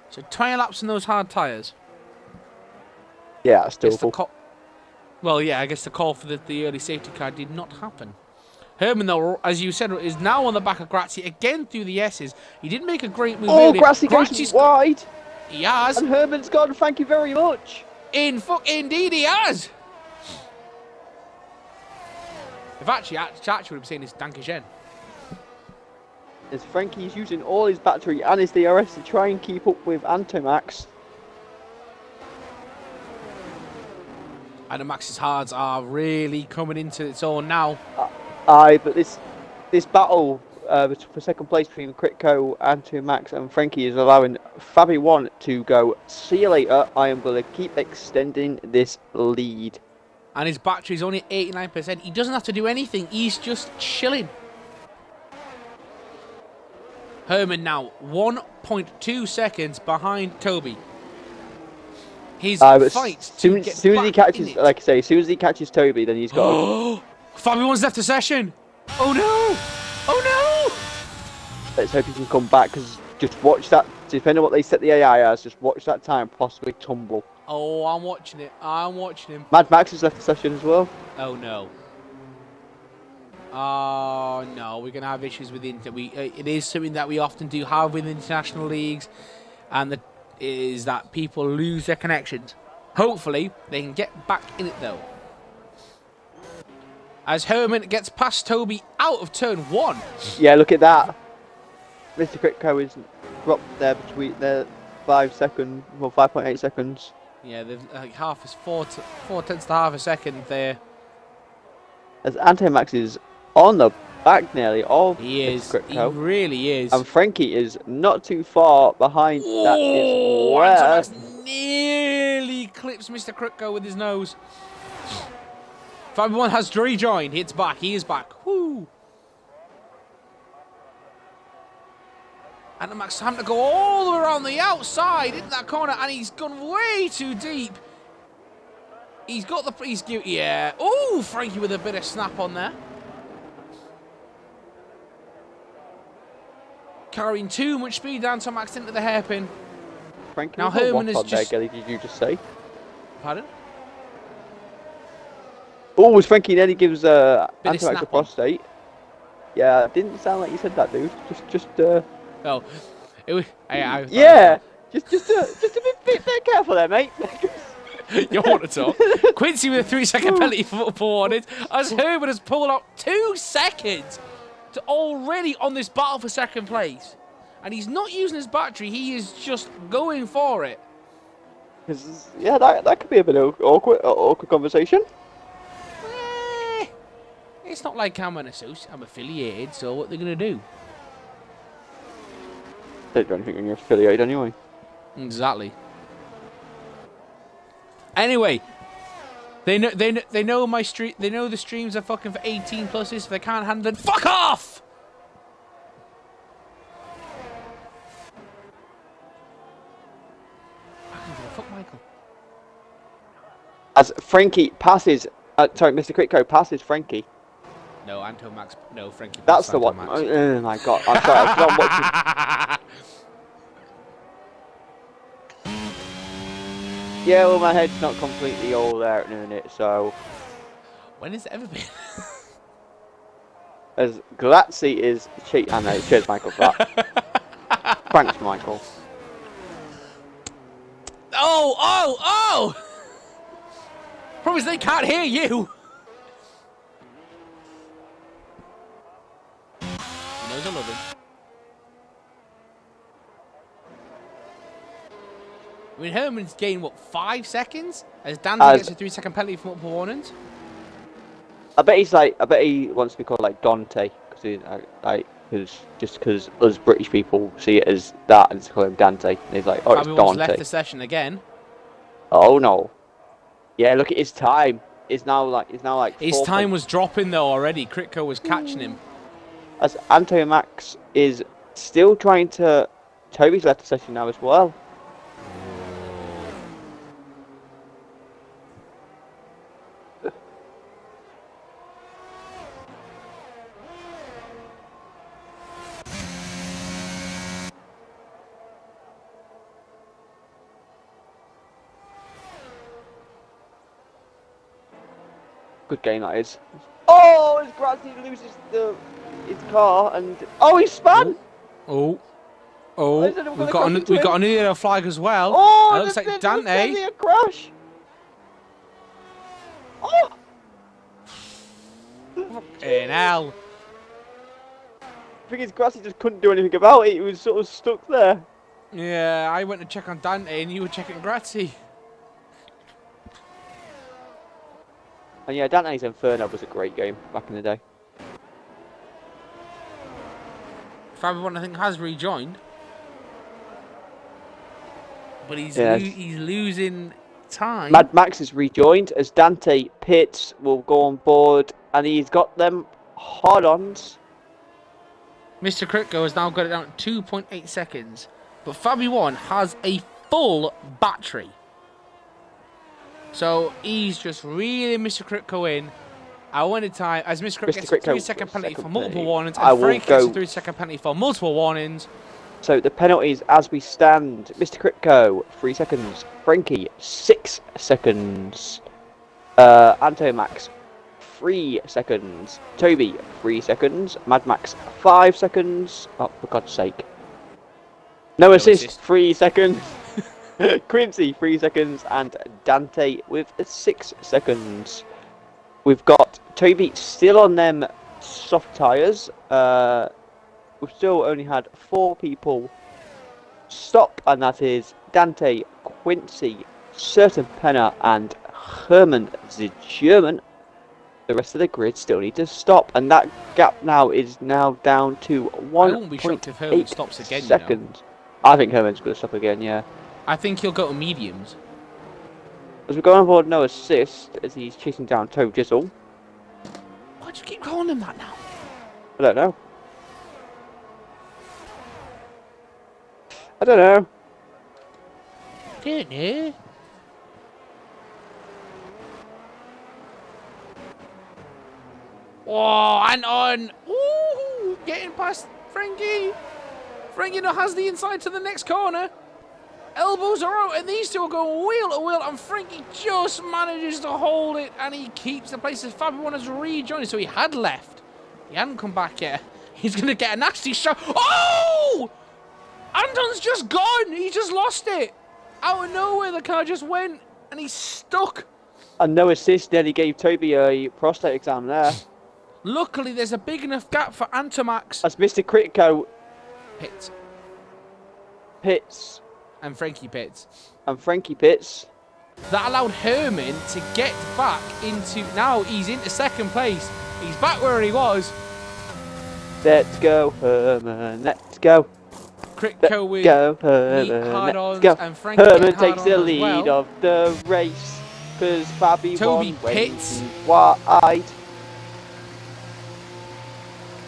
So 20 laps in those hard tyres. Yeah, that's doable. Well, yeah, I guess the call for the early safety car did not happen. Herman, though, as you said, is now on the back of Grazzi again through the S's. He didn't make a great move. Oh, Grazzi goes wide. He has. And Herman's gone. Thank you very much. Indeed, he has. If actually would be saying this Dankeschön. As Frankie's using all his battery and his DRS to try and keep up with Antomax. Antomax's hards are really coming into its own now. But this battle for second place between Kritko, Antomax and Frankie is allowing Fabi1 to go, see you later, I am going to keep extending this lead. And his battery's only at 89%. He doesn't have to do anything. He's just chilling. Herman now 1.2 seconds behind Toby. His fight soon as he catches, like I say, as soon as he catches Toby, then he's got. Fabi1's left the session. Oh no! Oh no! Let's hope he can come back, because just watch that. Depending on what they set the AI as, just watch that time possibly tumble. Oh, I'm watching it. I'm watching him. Mad Max has left the session as well. Oh no. Oh no, we're gonna have issues with it is something that we often do have with international leagues, and is that people lose their connections. Hopefully, they can get back in it though. As Herman gets past Toby out of turn 1. Yeah, look at that. Mr. Kritko is dropped there between the 5 seconds, well, 5.8 seconds. Yeah, like half is 4 tenths to half a second there. As Antomax is on the back nearly of Mr. Kritko. He really is. And Frankie is not too far behind. That is where Antomax nearly clips Mr. Kritko with his nose. Fabi1 has rejoined. It's back. He is back. Woo! Antomax having to go all the way around the outside into that corner, and he's gone way too deep. He's got the. Yeah. Oh, Frankie with a bit of snap on there. Carrying too much speed down to Max into the hairpin. Frankie, now Herman is just. There, did you just say? Pardon? Oh, was Frankie then he gives Antomax a prostate? On. Yeah, didn't sound like you said that, dude. Just. Oh, it was. Yeah, just a bit careful there, mate. You want to talk? Quincy with a 3-second penalty for wanted, as Herman has pulled out 2 seconds to already on this battle for second place, and he's not using his battery. He is just going for it. Yeah, that could be a bit awkward conversation. It's not like I'm I'm affiliated, so what they're gonna do? They don't do anything when you're affiliated anyway. Exactly. Anyway, they know my stream. They know the streams are fucking for 18 pluses. If they can't handle it, fuck off. Fuck Michael. As Frankie passes, sorry, Mr. Kritko passes Frankie. No, Antomax. No, Frankie. That's the one. Oh my god! I'm sorry. I'm watching. Yeah, well, my head's not completely all there at the minute, so. When has it ever been? as Glatzy is cheat. I know. Cheers, Michael, for that. Thanks, Michael. Oh! Promise they can't hear you. He knows I love him. I mean, Herman's gained, what, 5 seconds? As Dante gets a 3-second penalty for multiple warnings. I bet he wants to be called like Dante, because us British people see it as that and call him Dante. And he's like, oh, it's Fabio's Dante. left the session again. Oh no. Yeah, look at his time. It's now like His time was dropping though already. Kritko was catching him. As Antonio Max is still trying to. Toby's left the session now as well. Good game that is. Oh, as Grazi loses his car and he spun. Oh, we've got an Ilya flag as well. Oh, it looks like Dante. A crash. Oh. In hell. The thing is, Grazi just couldn't do anything about it. He was sort of stuck there. Yeah, I went to check on Dante and you were checking Grazi. And yeah, Dante's Inferno was a great game back in the day. Fabio, I think, has rejoined. But he's losing time. Mad Max is rejoined as Dante Pitts will go on board and he's got them hard-ons. Mr. Kritko has now got it down to 2.8 seconds. But Fabio has a full battery. So he's just reeling Mr. Kritko in. I wanted time as Mr. Kritko gets a 3-second penalty for multiple warnings, and Frank gets a 3-second penalty for multiple warnings. So the penalties as we stand: Mr. Kritko 3 seconds, Frankie 6 seconds, Anto Max 3 seconds, Toby 3 seconds, Mad Max 5 seconds. Oh, for God's sake! No assist. 3 seconds. Quincy 3 seconds and Dante with 6 seconds. We've got Toby still on them soft tyres. We've still only had 4 people stop, and that is Dante, Quincy, Certain Penner, and Herman the German. The rest of the grid still need to stop, and that gap now is down to 1.8 seconds. I think Herman's going to stop again, yeah. I think he'll go to mediums. As we go on board, no assist as he's chasing down Toe Jizzle. Why'd you keep calling him that now? I don't know. I don't know. Don't know. Oh, and on. Ooh, getting past Frankie. Frankie now has the inside to the next corner. Elbows are out, and these two are going wheel to wheel, and Frankie just manages to hold it, and he keeps the place as Fabio has rejoined. So he had left. He hadn't come back yet. He's going to get a nasty shot. Oh! Anton's just gone. He just lost it. Out of nowhere, the car just went, and he's stuck. And no assist, nearly gave Toby a prostate exam there. Luckily, there's a big enough gap for Antomax. As Mr. Kritko Pitts. And Frankie Pitts. That allowed Herman to get back into... Now he's into second place. He's back where he was. Let's go, Herman. Let's go. Kritko with hard-ons. And Frankie Herman takes the lead well. of the race. Because Fabi Toby won Pitts. wide.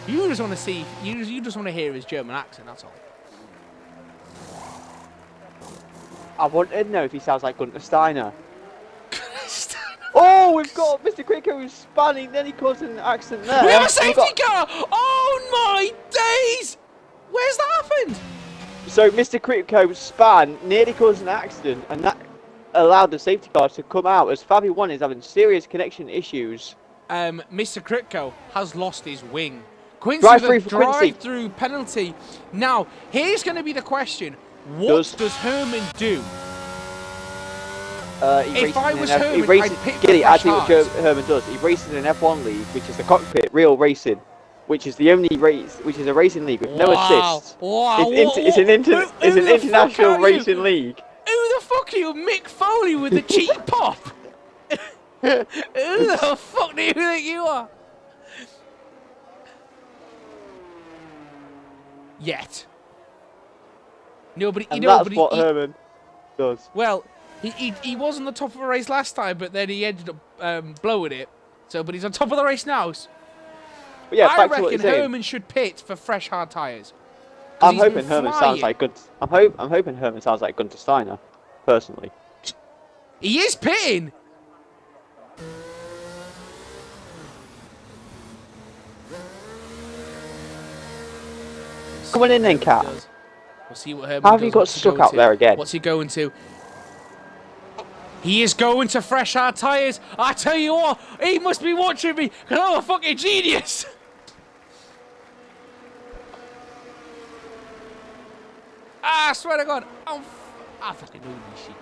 You just want to see... You just want to hear his German accent, that's all. I wanted to know if he sounds like Gunter Steiner. Oh, we've got Mr. Kritko who's spanning, then he caused an accident there. We have a safety car! Oh my days! Where's that happened? So Mr. Kritko span, nearly caused an accident, and that allowed the safety car to come out as Fabi 1 is having serious connection issues. Mr. Kritko has lost his wing. Quincy Drive with a through for Quincy. drive-through penalty. Now, here's going to be the question. What does Herman do? If I was Herman, I'd pit for Gilly, fresh actually, what tyres. Herman does, he races in an F1 league, which is the Cockpit Real Racing, which is the only race, which is a racing league with no assists. Wow. It's an international racing league. Who the fuck are you, Mick Foley with the cheap pop? Who the fuck do you think you are? Yet. And that's what Herman does. Well, he was on the top of a race last time, but then he ended up blowing it. So, but he's on top of the race now. But yeah, I reckon Herman should pit for fresh hard tyres. I'm hoping Herman sounds like good. I'm hoping Herman sounds like Gunter Steiner, personally. He is pitting. Come on in then, Cat. We'll see what Herman How have you got stuck out there again? What's he going to? He is going to fresh hard tyres. I tell you what, he must be watching me because I'm a fucking genius. I swear to God, I fucking know this shit.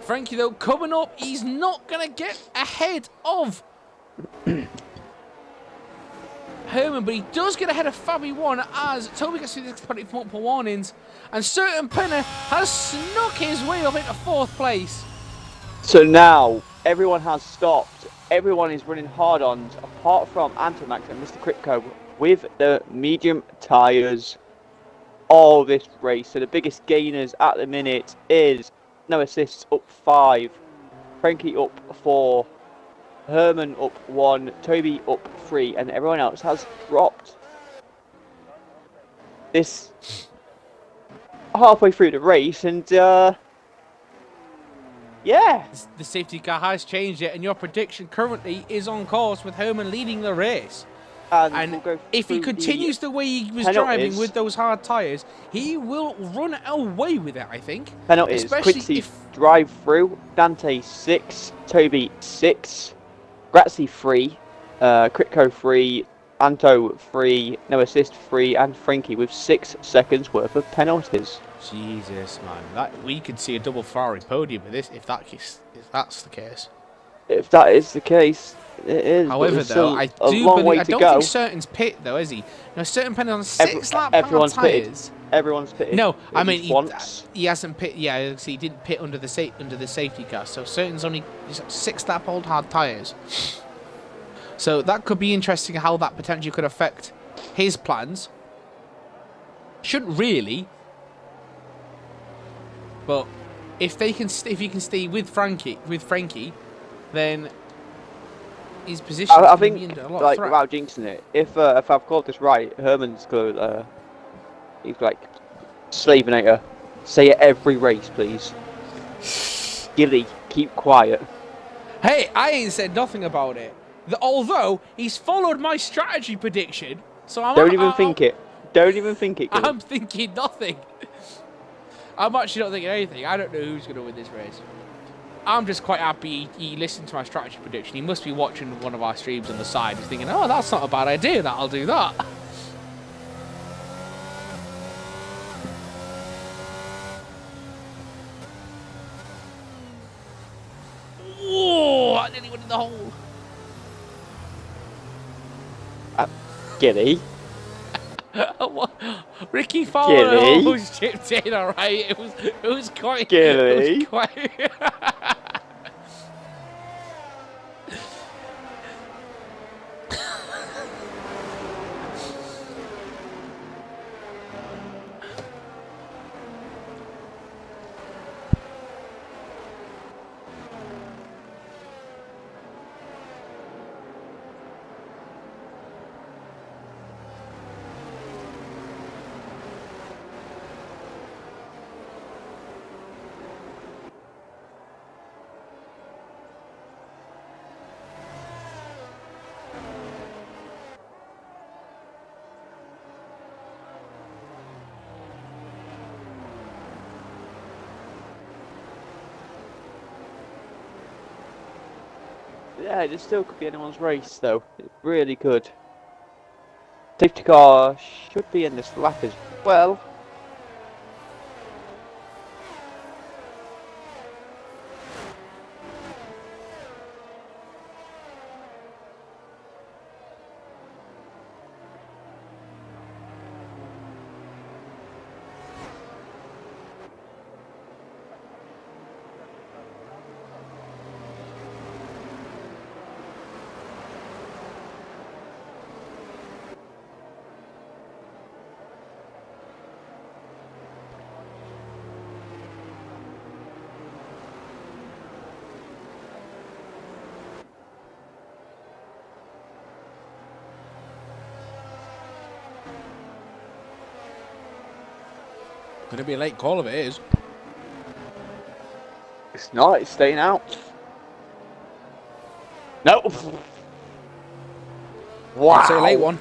Frankie, though, coming up, he's not going to get ahead of Herman, but he does get ahead of Fabi 1 as Toby gets through the multiple warnings, and Certain Penner has snuck his way up into 4th place. So now, everyone has stopped. Everyone is running hard-ons, apart from Antomax and Mr. Crypto, with the medium tyres all this race. So the biggest gainers at the minute is no assists up 5, Frankie up 4, Herman up 1, Toby up 3, and everyone else has dropped. This halfway through the race, and yeah. The safety car has changed it, and your prediction currently is on course with Herman leading the race. And we'll if he continues the way he was driving with those hard tyres, he will run away with it, I think. Penalties. Quincy drive through, Dante 6, Toby 6, Grazzi 3, Critco 3, Anto 3, no assist 3, and Frankie with 6 seconds worth of penalties. Jesus, man, we could see a double Ferrari podium with this if that's the case. If that is the case, it is. However, though, I don't think Certain's pit though, is he? No, Certain Penn on 6 lap everyone's tyres. Pitted. Everyone's pitted. No, I mean he hasn't pit. Yeah, he didn't pit under the safety car. So Certain's only 6 lap old hard tyres. So that could be interesting how that potentially could affect his plans. Shouldn't really. But if he can stay with Frankie, then his position. I think, like, without jinxing it, if I've called this right, Herman's going he's like Slavinator. Say it every race, please. Gilly, keep quiet. Hey, I ain't said nothing about it. Although he's followed my strategy prediction, so I'm Don't even think it. Don't even think it. Gilly. I'm thinking nothing. I'm actually not thinking anything. I don't know who's going to win this race. I'm just quite happy he listened to my strategy prediction. He must be watching one of our streams on the side. He's thinking, oh, that's not a bad idea. I'll do that. Whoa! I nearly went in the hole. Gilly. Ricky Fowler almost chipped in, alright? It was quite... Gilly. It was quite... Yeah, it still could be anyone's race, though. It really could. Safety car should be in this lap as well. Gonna be a late call if it is. It's not, it's staying out. No! Wow! It's a late one.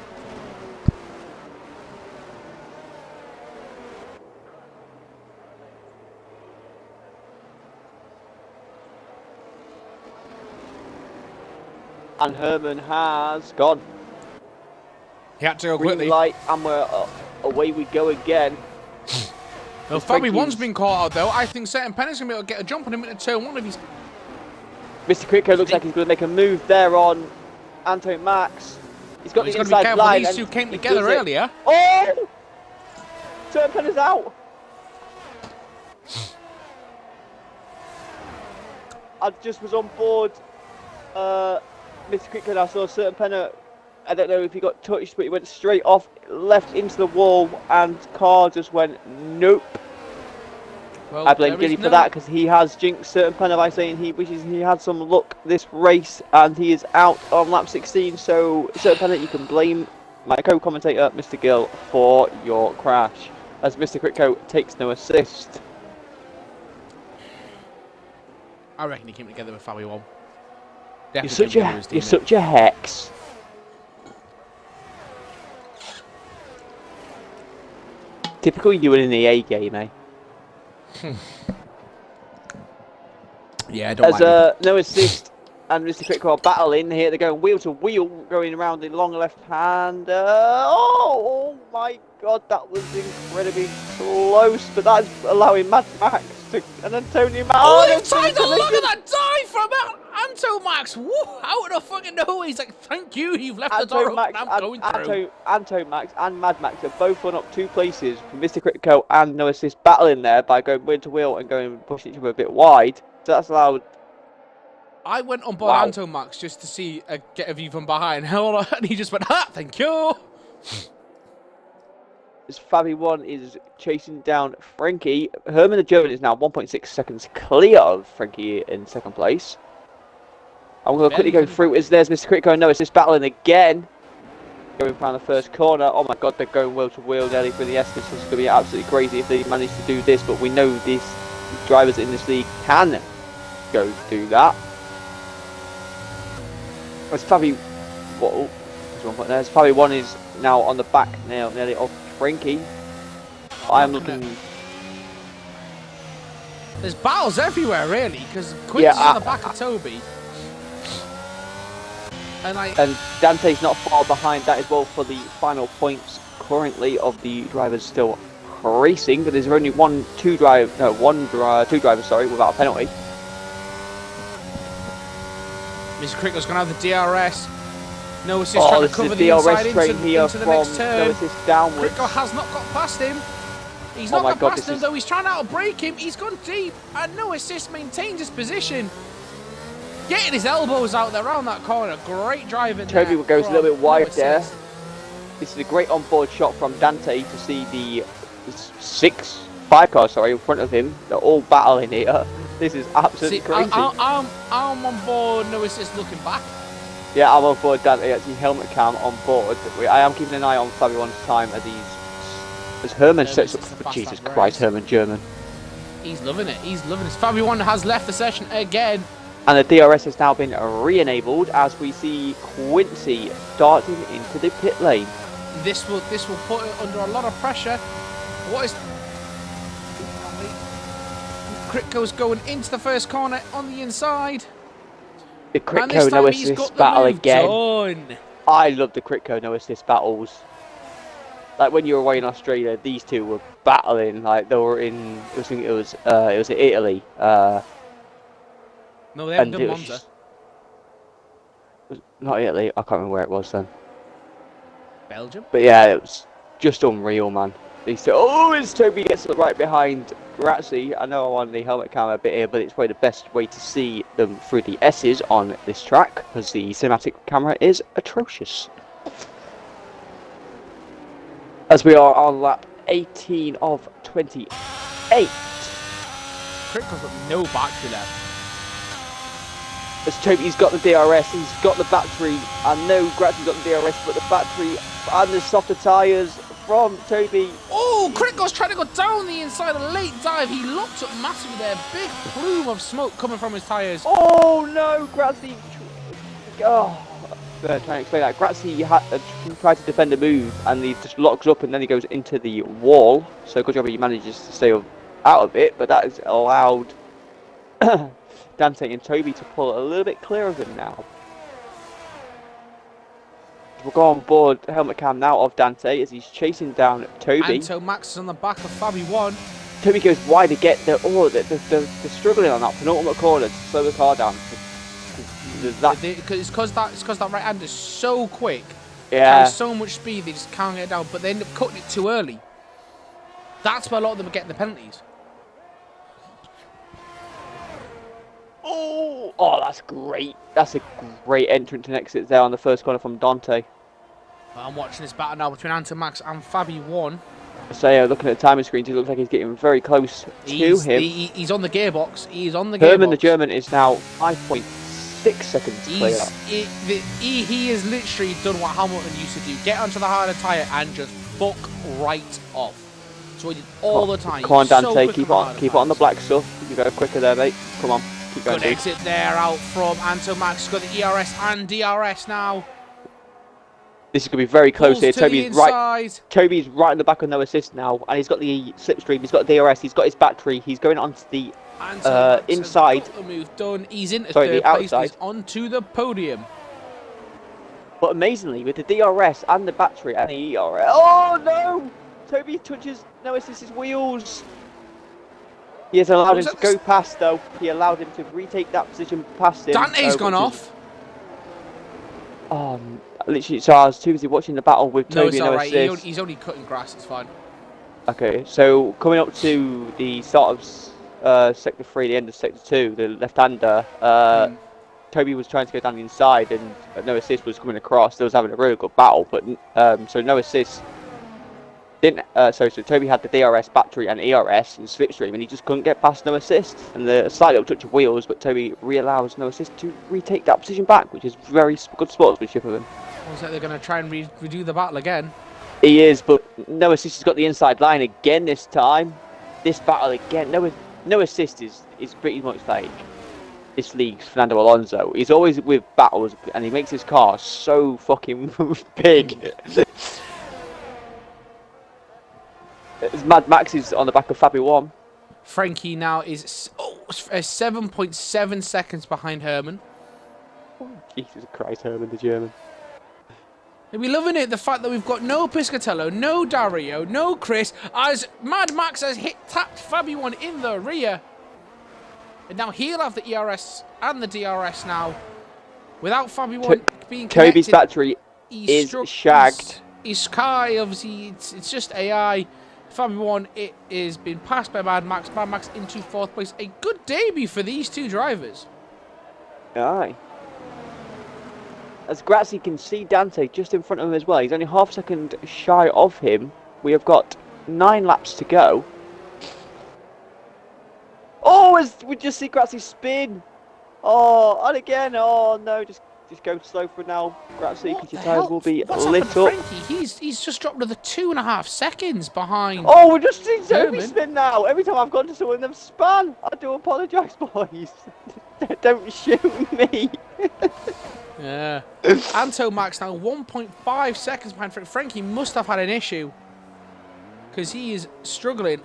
And Herman has gone. He had to go Green quickly. light, and we're away we go again. Well, Fabi 1's been caught out though. I think Certain Penny's gonna be able to get a jump on him into turn 1 if he's. Mr. Critco looks like he's going to make a move there on Anto Max. He's got He's the got to be inside careful. line. These two came together earlier. Oh! Turpin is out. I just was on board Mr. Critco. I saw Certain Penner. I don't know if he got touched, but he went straight off, left into the wall, and car just went nope. Well, I blame Gilly for that because he has jinxed Certain Penner by saying he wishes he had some luck this race, and he is out on lap 16. So Certain Penner, you can blame my co-commentator Mr. Gill for your crash, as Mr. Critco takes no assist. I reckon he came together with Fabi 1. You're such a hex. Typical you in an EA game, eh? Yeah, I don't As no assist and Mr. Critco are battling here. They're going wheel to wheel, going around the long left hand. Oh my god, that was incredibly close, but that's allowing Mad Max to, and Antonio Max. Oh, they've tied the look at that dive from Anto Max. Woo, out of the fucking nowhere. He's like, thank you, you've left the door open, I'm going through. Anto Max and Mad Max have both run up 2 places for Mr. Critco and no assist battling there by going wheel to wheel and going pushing each other a bit wide. So that's allowed. I went on board Anto Max just to see get a view from behind. And he just went, ha, thank you. As Fabi 1 is chasing down Frankie, Herman the German is now 1.6 seconds clear of Frankie in second place. I'm going to quickly go through as there's Mr. Critco and no assist battling again. Going around the first corner. Oh my god, they're going wheel to wheel nearly for the S. This is going to be absolutely crazy if they manage to do this, but we know these drivers in this league can go do that. As Fabi, whoa, there's 1 point there. As Fabi 1 is now on the back now, nearly off Frankie. I'm looking. There's battles everywhere, really, because Quick's on the back of Toby. And Dante's not far behind that as well for the final points currently of the drivers still racing, but there's only two drivers, sorry, without a penalty. Mr. Critco's going to have the DRS. No assist trying to cover the inside into the next turn. No assist downwards. Critco has not got past him. He's not got past him, though. He's trying to outbrake him. He's gone deep, and no assist maintains his position. Getting his elbows out there around that corner. Great driving there. Toby goes a little bit wide there. This is a great onboard shot from Dante to see the 5 cars, in front of him. They're all battling here. This is absolutely crazy. I'm on board, no assist looking back. Yeah, I'm on board Dante, actually helmet cam on board. I am keeping an eye on Fabi 1's time as Herman sets up. Jesus Christ, Herman German. He's loving it. He's loving it. Fabi 1 has left the session again. And the DRS has now been re-enabled as we see Quincy starting into the pit lane. This will put it under a lot of pressure. What is... Critco's going into the first corner on the inside. The And this Critco no time he's assist got the battle move again. done. I love the Critco no assist battles. Like when you were away in Australia, these two were battling. Like they were in. I think it was in Italy. No, they haven't And done it was Monza. just, not Italy. I can't remember where it was then. Belgium? But yeah, it was just unreal, man. These two. Oh, as Toby gets right behind Grazzi. I know I'm on the helmet camera a bit here, but it's probably the best way to see them through the S's on this track because the cinematic camera is atrocious. As we are on lap 18 of 28. Critco's got no battery left. As Toby's got the DRS, he's got the battery. I know Grazzi's got the DRS, but the battery and the softer tyres from Toby. Oh, Critco's trying to go down the inside, a late dive. He locked up massively there. Big plume of smoke coming from his tyres. Oh no, Grazzi. Oh, trying to explain that. Grazzi tried to defend the move and he just locks up and then he goes into the wall. So good job he manages to stay out of it, but that has allowed Dante and Toby to pull a little bit clear of him now. We'll go on board helmet cam now of Dante as he's chasing down Toby. Anto Max is on the back of Fabi 1. Toby goes wide to get they're struggling on that penultimate corner to slow the car down. It's because that right hand is so quick. Yeah. Carries so much speed they just can't get it down, but they end up cutting it too early. That's where a lot of them are getting the penalties. Oh, that's great. That's a great entrance and exit there on the first corner from Dante. I'm watching this battle now between Anto Max and Fabi 1. So looking at the timing screens, it looks like he's getting very close to him. He's on the gearbox. He's on the Herman, gearbox. the German, is now 5.6 seconds clear. He has literally done what Hamilton used to do. Get onto the harder tyre and just fuck right off. So he did all the time. Come on, Dante, so keep it on the black stuff. You go quicker there, mate. Come on, keep going. Good exit there out from Anto Max. Got the ERS and DRS now. This is going to be very close here. Toby's Toby's right in the back with no assist now, and he's got the slipstream. He's got the DRS. He's got his battery. He's going onto the inside. The move done. He's into Sorry, third the place. outside. He's onto the podium. But amazingly, with the DRS and the battery and the ERS. Oh no! Toby touches no assist's wheels. He has allowed him to go past though. He allowed him to retake that position past him. Dante's gone off. Literally, so I was too busy watching the battle with Toby no, no right. assist. He's only cutting grass. It's fine. Okay, so coming up to the start of Sector 3, the end of Sector 2, the left-hander, Toby was trying to go down the inside and no assist was coming across. They was having a really good battle, but so no assist didn't. So Toby had the DRS battery and ERS and slipstream, and he just couldn't get past no assist. And the slight little touch of wheels, but Toby re-allows no assist to retake that position back, which is very good sportsmanship of him. Looks like they're going to try and redo the battle again. He is, but no assist has got the inside line again this time. This battle again, no assist is pretty much like this league's Fernando Alonso. He's always with battles, and he makes his car so fucking big. Mad Max is on the back of Fabi 1. Frankie now is 7.7 seconds behind Herman. Oh, Jesus Christ, Herman the German. Are we loving it? The fact that we've got no Piscatello, no Dario, no Chris, as Mad Max has tapped Fabi 1 in the rear. And now he'll have the ERS and the DRS now. Without Fabi 1 being connected. Toby's battery is shagged. His car, obviously, it's just AI. Fabi 1, it is being passed by Mad Max. Mad Max into 4th place. A good debut for these two drivers. Aye. As Grazzi can see Dante just in front of him as well. He's only half a second shy of him. We have got 9 laps to go. Oh, as we just see Grazzi spin. Oh, and again. Oh no, just go slow for now, Grazzi, because your tyres will be lit up. He's just dropped another 2.5 seconds behind. Oh, we're just seeing Toby spin now. Every time I've gone to someone, they've spun. I do apologise, boys. Don't shoot me. Yeah. Anto Max now 1.5 seconds behind Frankie. Frankie must have had an issue because he is struggling.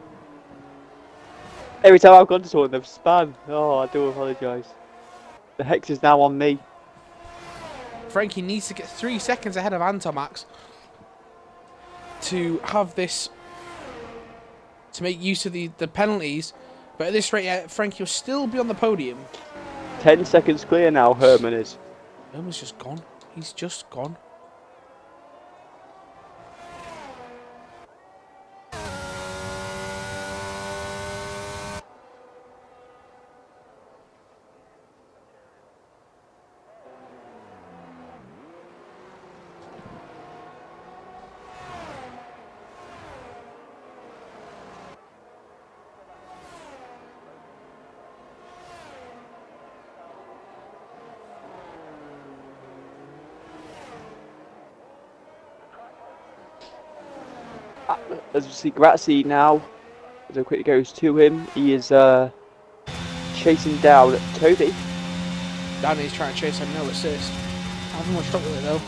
Every time I've gone to someone, they've spun. Oh, I do apologise. The hex is now on me. Frankie needs to get 3 seconds ahead of Antomax to have this, to make use of the penalties. But at this rate, Frankie will still be on the podium. 10 seconds clear now, Herman is. Herman's just gone. He's just gone. As we see Grazzi now, as it quickly goes to him, he is chasing down Toby. Danny's trying to chase him, no assist. I haven't much luck with it though.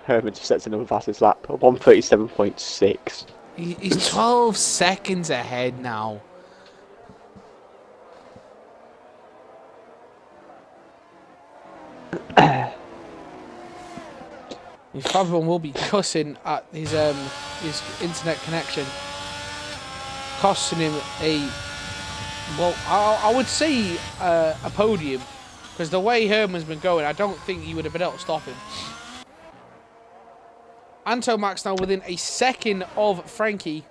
Herman just sets another fastest lap, 1:37.6. He's 12 seconds ahead now. His father will be cussing at his internet connection, costing him I would say a podium, because the way Herman's been going, I don't think he would have been able to stop him. Antomax now within a second of Frankie.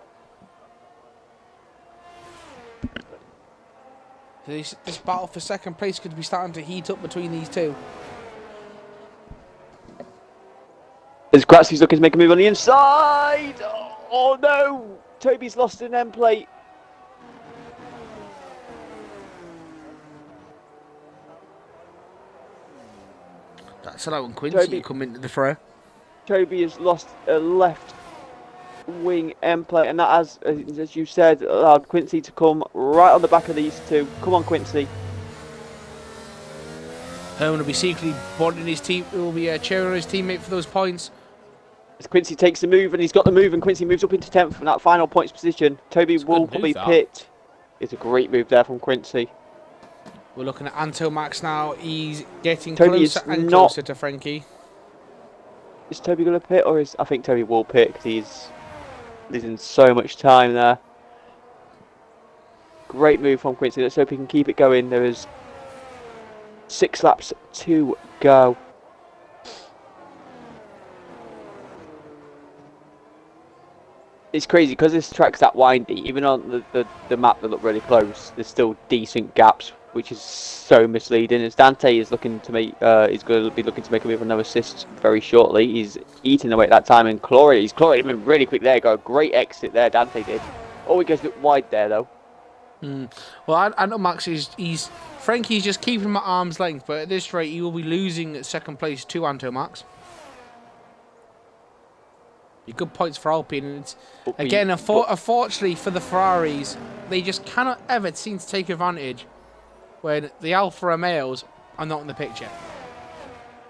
This battle for second place could be starting to heat up between these two. As Grazzi's looking to make a move on the inside! Oh no! Toby's lost an end plate. That's allowing Quincy to come into the fray. Toby has lost a left wing end plate, and that has, as you said, allowed Quincy to come right on the back of these two. Come on, Quincy. Herman will be secretly wanting his team. Will be cheering on his teammate for those points. As Quincy takes the move, and he's got the move, and Quincy moves up into 10th from that final points position. Toby will probably pit. It's a great move there from Quincy. We're looking at Antomax now. He's getting Toby closer and closer to Frankie. Is Toby going to pit, or is... I think Toby will pit, because he's losing so much time there. Great move from Quincy. Let's hope he can keep it going. There is 6 laps to go. It's crazy because this track's that windy. Even on the map that look really close, there's still decent gaps, which is so misleading. As Dante is looking to make, he's going to be looking to make a move on no assist very shortly. He's eating away at that time, and he's chlorinated him really quick there. Got a great exit there, Dante did. Oh, he goes a bit wide there though. Well, I know Max is Frankie's just keeping him at arm's length, but at this rate, he will be losing at second place to Antomax. Good points for Alpine, and it's, again, unfortunately for the Ferraris, they just cannot ever seem to take advantage when the Alfa Romeos are not in the picture.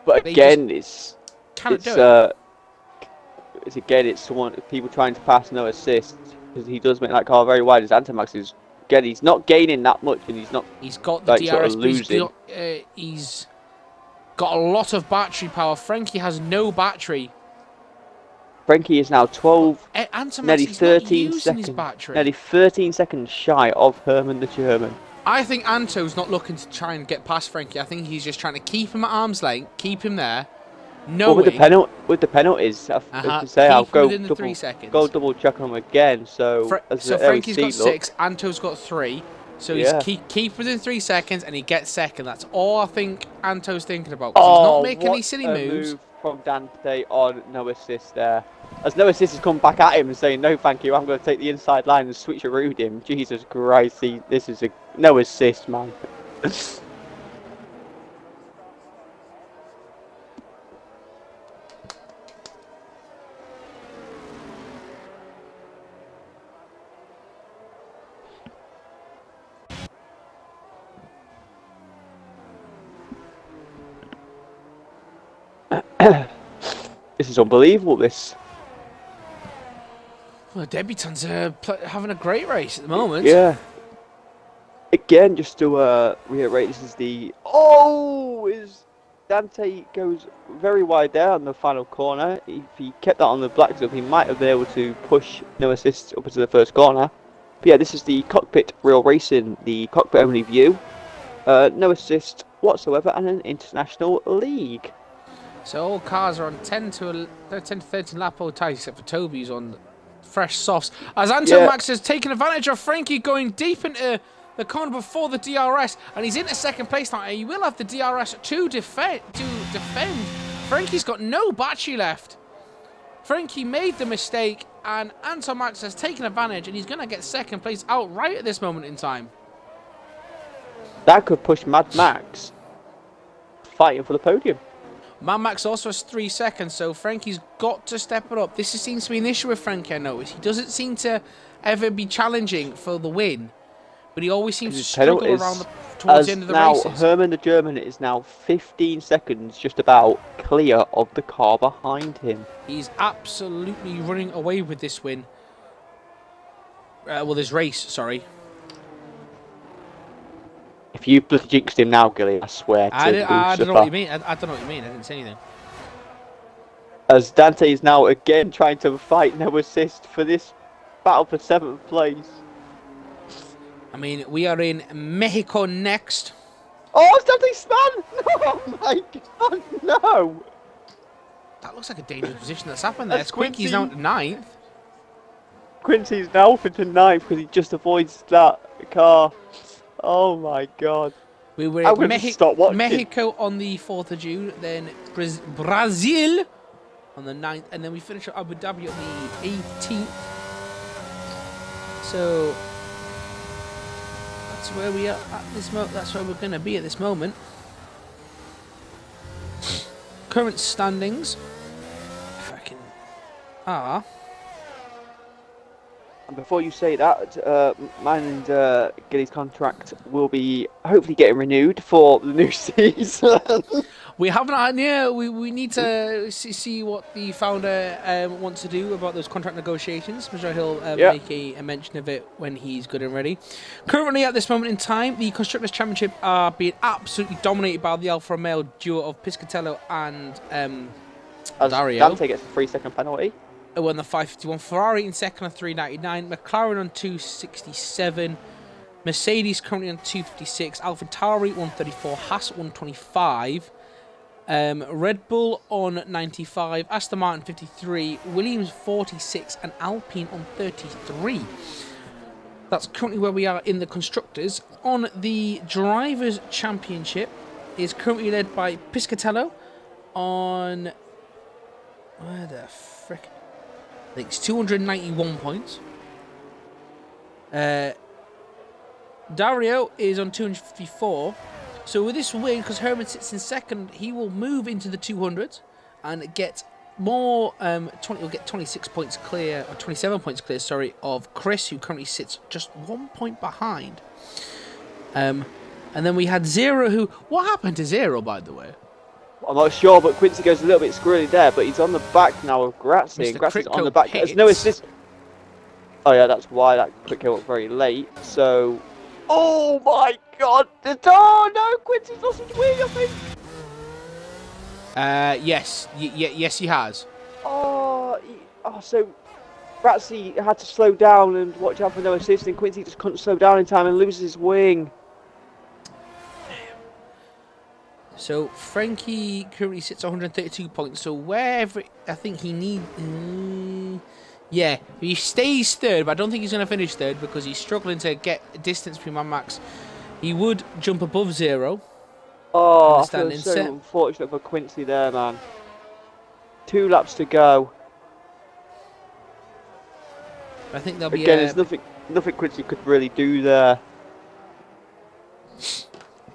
But again, it's people trying to pass no assist, because he does make that car very wide. As Antomax is, again, he's not gaining that much, and he's not. He's got the DRS, sort of losing. He's got a lot of battery power. Frankie has no battery. Frankie is now 12, nearly Antomax 13 seconds, nearly 13 seconds shy of Herman the German. I think Anto's not looking to try and get past Frankie. I think he's just trying to keep him at arm's length, keep him there. Well, with the penalties, I can say I'll go double check on him again. So Frankie's got 6, Anto's got 3. So he's keep within 3 seconds, and he gets second. That's all I think Anto's thinking about. He's not making any silly moves. Move from Dante on no assist there. As no assist has come back at him and saying, no thank you, I'm going to take the inside line and switcheroo him. Jesus Christ, this is a no assist, man. This is unbelievable, this. Well, debutants are having a great race at the moment. Yeah. Again, just to reiterate, this is the... Oh! Dante goes very wide there on the final corner. If he kept that on the black zone, he might have been able to push no assists up into the first corner. But yeah, this is the Cockpit Real Racing, the cockpit only view. No assist whatsoever, and an international league. So all cars are on 10 to 13 lap old tyres, except for Toby's on fresh softs. As Anton Max has taken advantage of Frankie going deep into the corner before the DRS, and he's into second place now. He will have the DRS to defend. Frankie's got no battery left. Frankie made the mistake, and Anton Max has taken advantage, and he's going to get second place outright at this moment in time. That could push Mad Max fighting for the podium. Mad Max also has 3 seconds, so Frankie's got to step it up. This seems to be an issue with Frankie, I noticed. He doesn't seem to ever be challenging for the win, but he always seems to struggle around towards the end of the races. Now, Herman the German is now 15 seconds just about clear of the car behind him. He's absolutely running away with this win. Well, this race, sorry. If you bloody jinxed him now, Gilly, I swear to I don't know what you mean. I don't know what you mean. I didn't say anything. As Dante is now again trying to fight no assist for this battle for 7th place. I mean, we are in Mexico next. Oh, it's Dante Span! Oh my god, no! That looks like a dangerous position that's happened there. Quincy's now at 9th. Quincy's now up into 9th because he just avoids that car. Oh my god. We were in Mexico on the 4th of June, then Brazil on the 9th, and then we finish at Abu Dhabi on the 18th. So that's where we are at this moment. That's where we're going to be at this moment. Current standings, if I can, are. And before you say that, mine and Gilly's contract will be hopefully getting renewed for the new season. We haven't had, yeah, we need to see what the founder wants to do about those contract negotiations. I'm sure he'll make a mention of it when he's good and ready. Currently, at this moment in time, the Constructors' Championship are being absolutely dominated by the Alfa Romeo duo of Piscatello and Dario. Dante gets a 3-second penalty. On the 551, Ferrari in second on 399, McLaren on 267, Mercedes currently on 256, AlphaTauri 134, Haas 125, Red Bull on 95, Aston Martin 53, Williams 46, and Alpine on 33. That's currently where we are in the Constructors. On the Drivers' Championship is currently led by Piscatello on... Where the frick? I think it's 291 points. Dario is on 254. So with this win, because Herman sits in second, he will move into the 200s and get more. He'll get 26 points clear, or 27 points clear, sorry, of Chris, who currently sits just 1 point behind. And then we had Zero, who... What happened to Zero, by the way? I'm not sure, but Quincy goes a little bit squirrely there, but he's on the back now of Grazzi, and Grazzi's on the back. There's no assist. Oh yeah, that's why that quick came up very late. So, oh my god! Oh no, Quincy's lost his wing, I think. Yes, yes, he has. So Grazzi had to slow down and watch out for no assist, and Quincy just couldn't slow down in time and loses his wing. So Frankie currently sits 132 points. So wherever I think he needs, yeah, he stays third, but I don't think he's going to finish third because he's struggling to get distance between Mad Max. He would jump above Zero. Oh, I feel so unfortunate for Quincy there, man. 2 laps to go. I think there'll be there's nothing Quincy could really do there.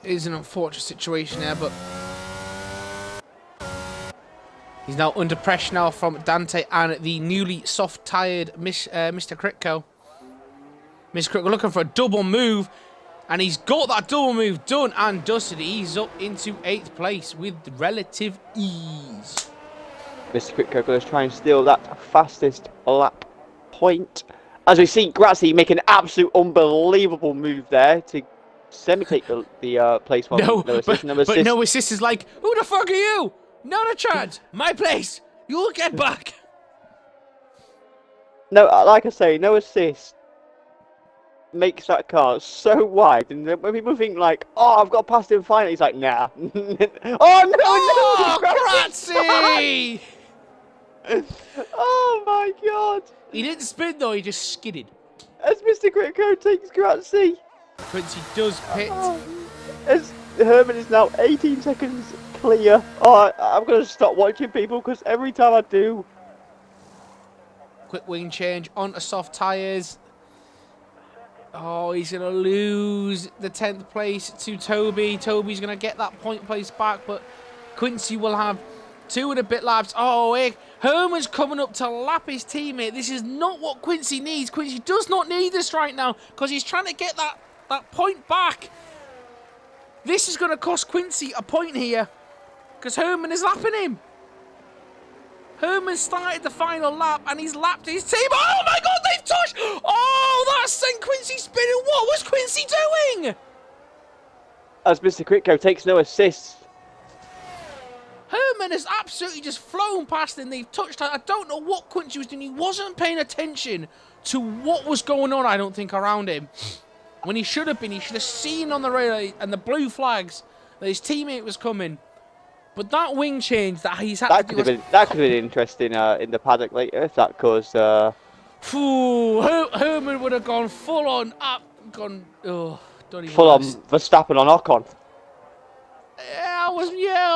It is an unfortunate situation there, but he's now under pressure now from Dante and the newly soft-tired Mr. Kritko. Mr. Kritko looking for a double move, and he's got that double move done and dusted. He's up into 8th place with relative ease. Mr. Critco going to try and steal that fastest lap point. As we see Grazzi make an absolute unbelievable move there to semi-take the place from No, no assist. but no assist is like, who the fuck are you? Not a chance. My place. You'll get back. No, like I say, no assist makes that car so wide, and when people think like, "Oh, I've got past him finally," he's like, "Nah." Oh, no, Grazzi! Oh my God! He didn't spin though. He just skidded. As Mr. Critco takes Grazzi, Quincy does pit. as Herman is now 18 seconds clear. Oh, I'm gonna stop watching people because every time I do. Quick wing change onto soft tyres. Oh, he's going to lose the 10th place to Toby. Toby's going to get that point place back, but Quincy will have 2 and a bit laps. Oh, Herman's coming up to lap his teammate. This is not what Quincy needs. Quincy does not need this right now because he's trying to get that point back. This is going to cost Quincy a point here because Herman is lapping him. Herman started the final lap and he's lapped his team. Oh my God, they've touched! Oh, that sent Quincy spinning. What was Quincy doing? As Mr. Critco takes no assists. Herman has absolutely just flown past and they've touched. I don't know what Quincy was doing. He wasn't paying attention to what was going on, I don't think, around him. When he should have been. He should have seen on the radar and the blue flags that his teammate was coming. But that wing change that he's had that could have been interesting in the paddock later if that caused. Herman would have gone full on up, don't even. Full on Verstappen on Ocon. I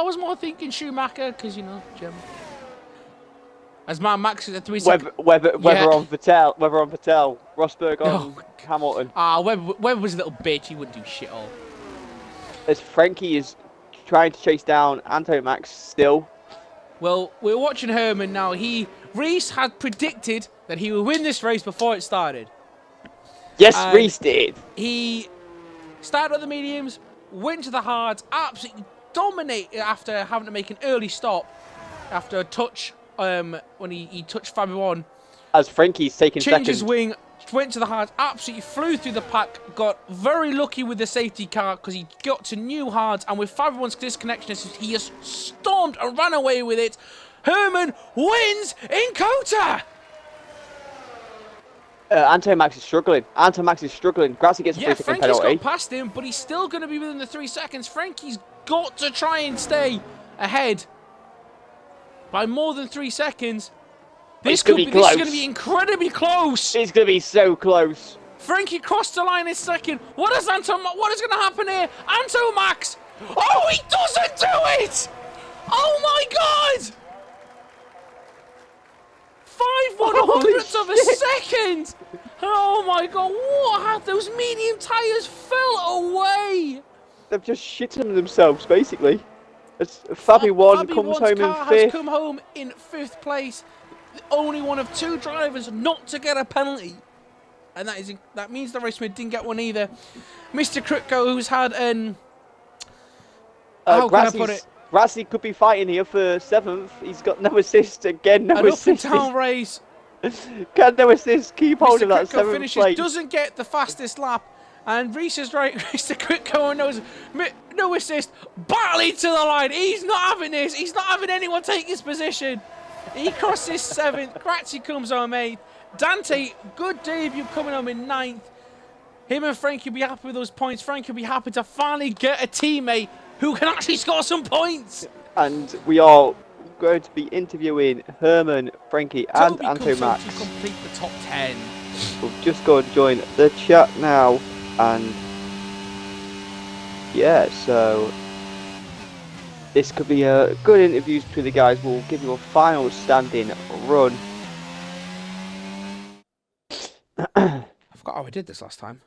was more thinking Schumacher because German. As Max at 3 seconds. Whether on Vettel, Rosberg on Hamilton. Webber was a little bitch. He wouldn't do shit all. As Frankie is trying to chase down Anto Max still. Well, we're watching Herman now. Reese had predicted that he would win this race before it started. Yes, Reese did. He started on the mediums, went to the hards, absolutely dominated after having to make an early stop after a touch when he touched Fabio on. As Frankie's taking second. Changed his wing, went to the hard, absolutely flew through the pack, got very lucky with the safety car because he got to new hards, and with Fabian's disconnection, he just stormed and ran away with it. Herman wins in Kota! Anto Max is struggling. Grazzi gets a 3 second penalty. Frankie's got past him, but he's still going to be within the 3 seconds. Frankie's got to try and stay ahead by more than 3 seconds. This is going to be incredibly close. It's going to be so close. Frankie crossed the line in second. What is going to happen here? Anto Max. Oh, he doesn't do it. Oh my God. 5/100ths of a second. Oh my God. What? Those medium tyres fell away. They've just shitting themselves, basically. As Fabi comes home in 5th. Has come home in 5th place. Only one of 2 drivers not to get a penalty, and that means the race didn't get one either. Mr. Krutko, who's had an how can I put it? Grazzi could be fighting here for 7th. He's got no assist again. No assist. An up and down race. Can no assist. Keep holding that 7th finishes, place. Doesn't get the fastest lap, and Reese is right. Mr. Krutko knows no assist. Battling to the line. He's not having this. He's not having anyone take his position. He crosses 7th. Grazzi comes home 8th. Dante, good debut, coming home in 9th. Him and Frankie will be happy with those points. Frankie will be happy to finally get a teammate who can actually score some points. And we are going to be interviewing Herman, Frankie, and Anto Max. To complete the top 10. We'll just go and join the chat now. And yeah, so this could be a good interview between the guys. We'll give you a final standing run. I forgot how I did this last time.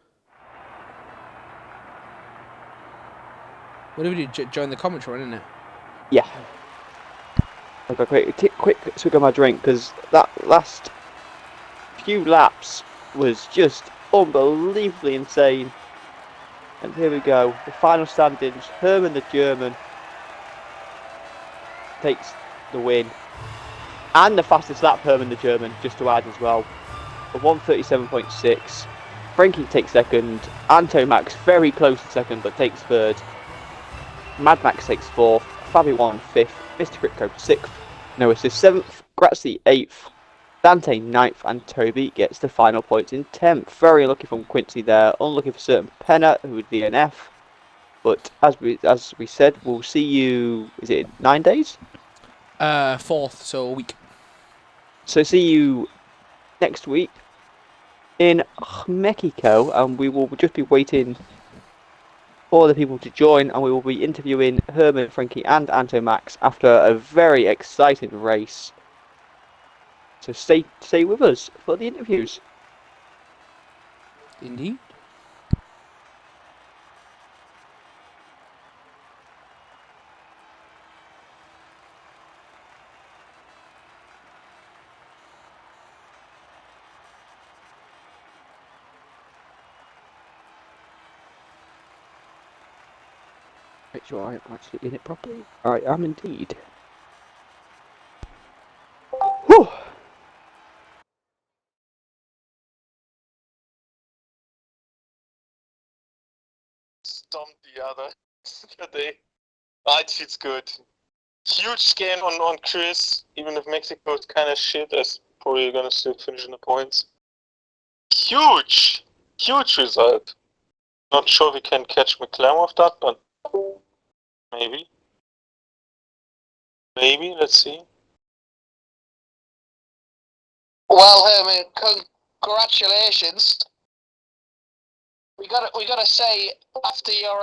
What did we do? Join the commentary, isn't it? Yeah. I've got a quick swig of my drink because that last few laps was just unbelievably insane. And here we go. The final standings. Herman the German takes the win. And the fastest lap, Herman the German, just to add as well. A 1:37.6. Frankie takes second. Anto Max very close to second, but takes third. Mad Max takes fourth. Fabi won fifth. Mr. Crypto sixth. No assist seventh. Grazie eighth. Dante ninth, and Toby gets the final points in 10th. Very unlucky from Quincy there. Unlucky for certain Penna, who would be an F. But as we said, we'll see you. Is it 9 days? 4th, so a week. So see you next week in Mexico, and we will just be waiting for the people to join, and we will be interviewing Herman, Frankie, and Anto Max after a very exciting race. So stay with us for the interviews. Indeed. Make sure I'm actually in it properly. I am indeed. Whew. Stomped the other day. It's good. Huge gain on Chris, even if Mexico is kind of shit, as probably gonna still finish in the points. Huge result. Not sure if we can catch McLaren with that, but maybe. Let's see. Well, Herman, congratulations. We gotta say, after your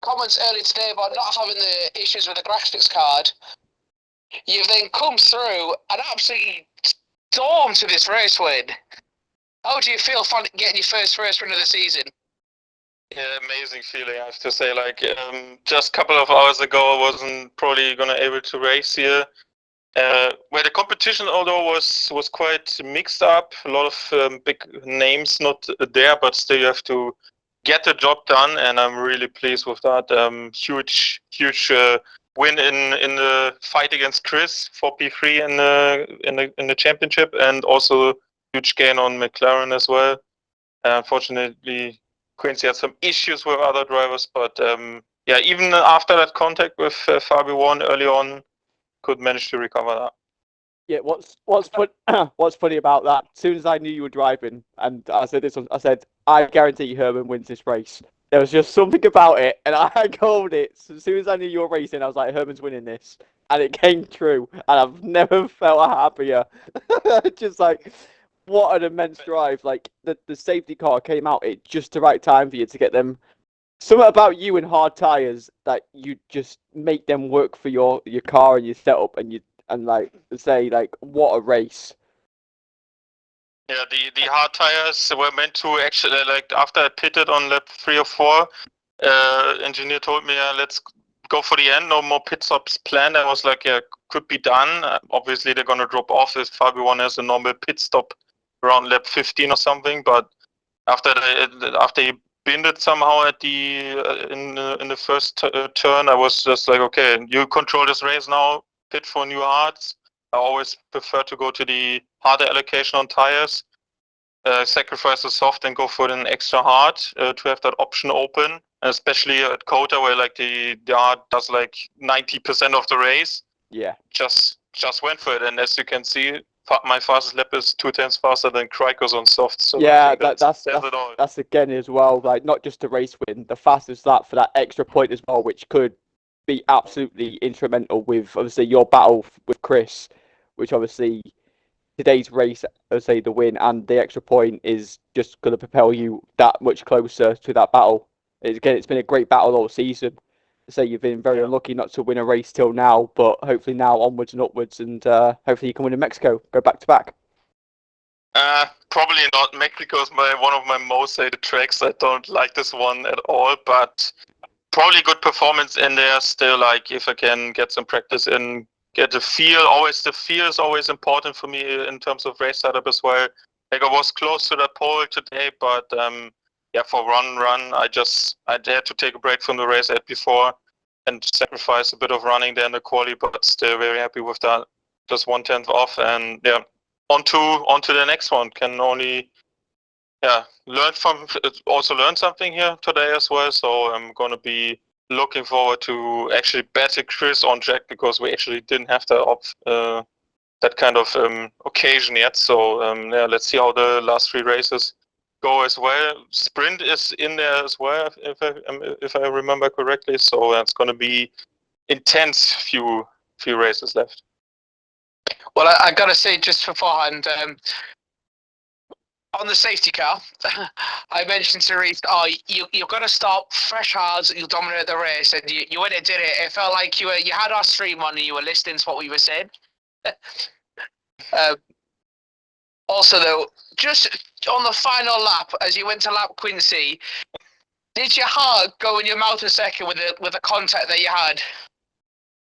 comments earlier today about not having the issues with the graphics card, you've then come through and absolutely stormed to this race win. How do you feel getting your first race win of the season? Yeah, amazing feeling, I have to say. Just a couple of hours ago, I wasn't probably gonna able to race here. Where the competition, although was quite mixed up, a lot of big names not there, but still you have to get the job done, and I'm really pleased with that. Huge win in the fight against Chris for P3 in the championship, and also huge gain on McLaren as well. Unfortunately, Quincy had some issues with other drivers, but yeah, even after that contact with Fabio One early on, could manage to recover that. Yeah, what's funny about that? As soon as I knew you were driving, and I said this, I said, I guarantee Herman wins this race. There was just something about it, and I called it. So as soon as I knew you were racing, I was like, Herman's winning this, and it came true. And I've never felt happier. Just like, what an immense drive! Like the safety car came out at just the right time for you to get them. Something about you and hard tires that you just make them work for your car and your setup, and like say like what a race. Yeah, the hard tires were meant to actually, like, after I pitted on lap 3 or 4, engineer told me, let's go for the end, no more pit stops planned. I was like, yeah, could be done. Obviously, they're gonna drop off if Fabio One has a normal pit stop around lap 15 or something. But after he binned it somehow at the in the first turn, I was just like, okay, you control this race now. Pit for new hards. I always prefer to go to the harder allocation on tires. Sacrifice the soft and go for an extra hard to have that option open, especially at Kota where like the hard does like 90% of the race. Yeah. Just went for it, and as you can see, my fastest lap is 2 times faster than Kriko's on soft. So Yeah, that's that's again as well. Like not just the race win, the fastest lap for that extra point as well, which could be absolutely instrumental with obviously your battle with Chris, which obviously today's race, I would say the win and the extra point is just going to propel you that much closer to that battle. Again, it's been a great battle all season. So you've been very unlucky not to win a race till now, but hopefully now onwards and upwards, and hopefully you can win in Mexico, go back to back. Probably not. Mexico is one of my most hated tracks. I don't like this one at all, but probably good performance in there still. Like if I can get some practice in, get the feel. The feel is always important for me in terms of race setup as well. Like I was close to that pole today, but yeah, for run, I had to take a break from the race I had before and sacrifice a bit of running there in the quali, but still very happy with that. just 1/10 off, and on to the next one. Can only learn something here today as well. So I'm gonna be looking forward to actually battle Chris on Jack, because we actually didn't have that kind of occasion yet. So let's see how the last 3 races go as well. Sprint is in there as well, if I remember correctly. So it's going to be intense few races left. Well, I gotta say just beforehand, on the safety car, I mentioned to Reece, you've got to stop fresh hard, you'll dominate the race, and you went and did it. It felt like you had our stream on and you were listening to what we were saying. Also, though, just on the final lap, as you went to lap Quincy, did your heart go in your mouth a second with the contact that you had?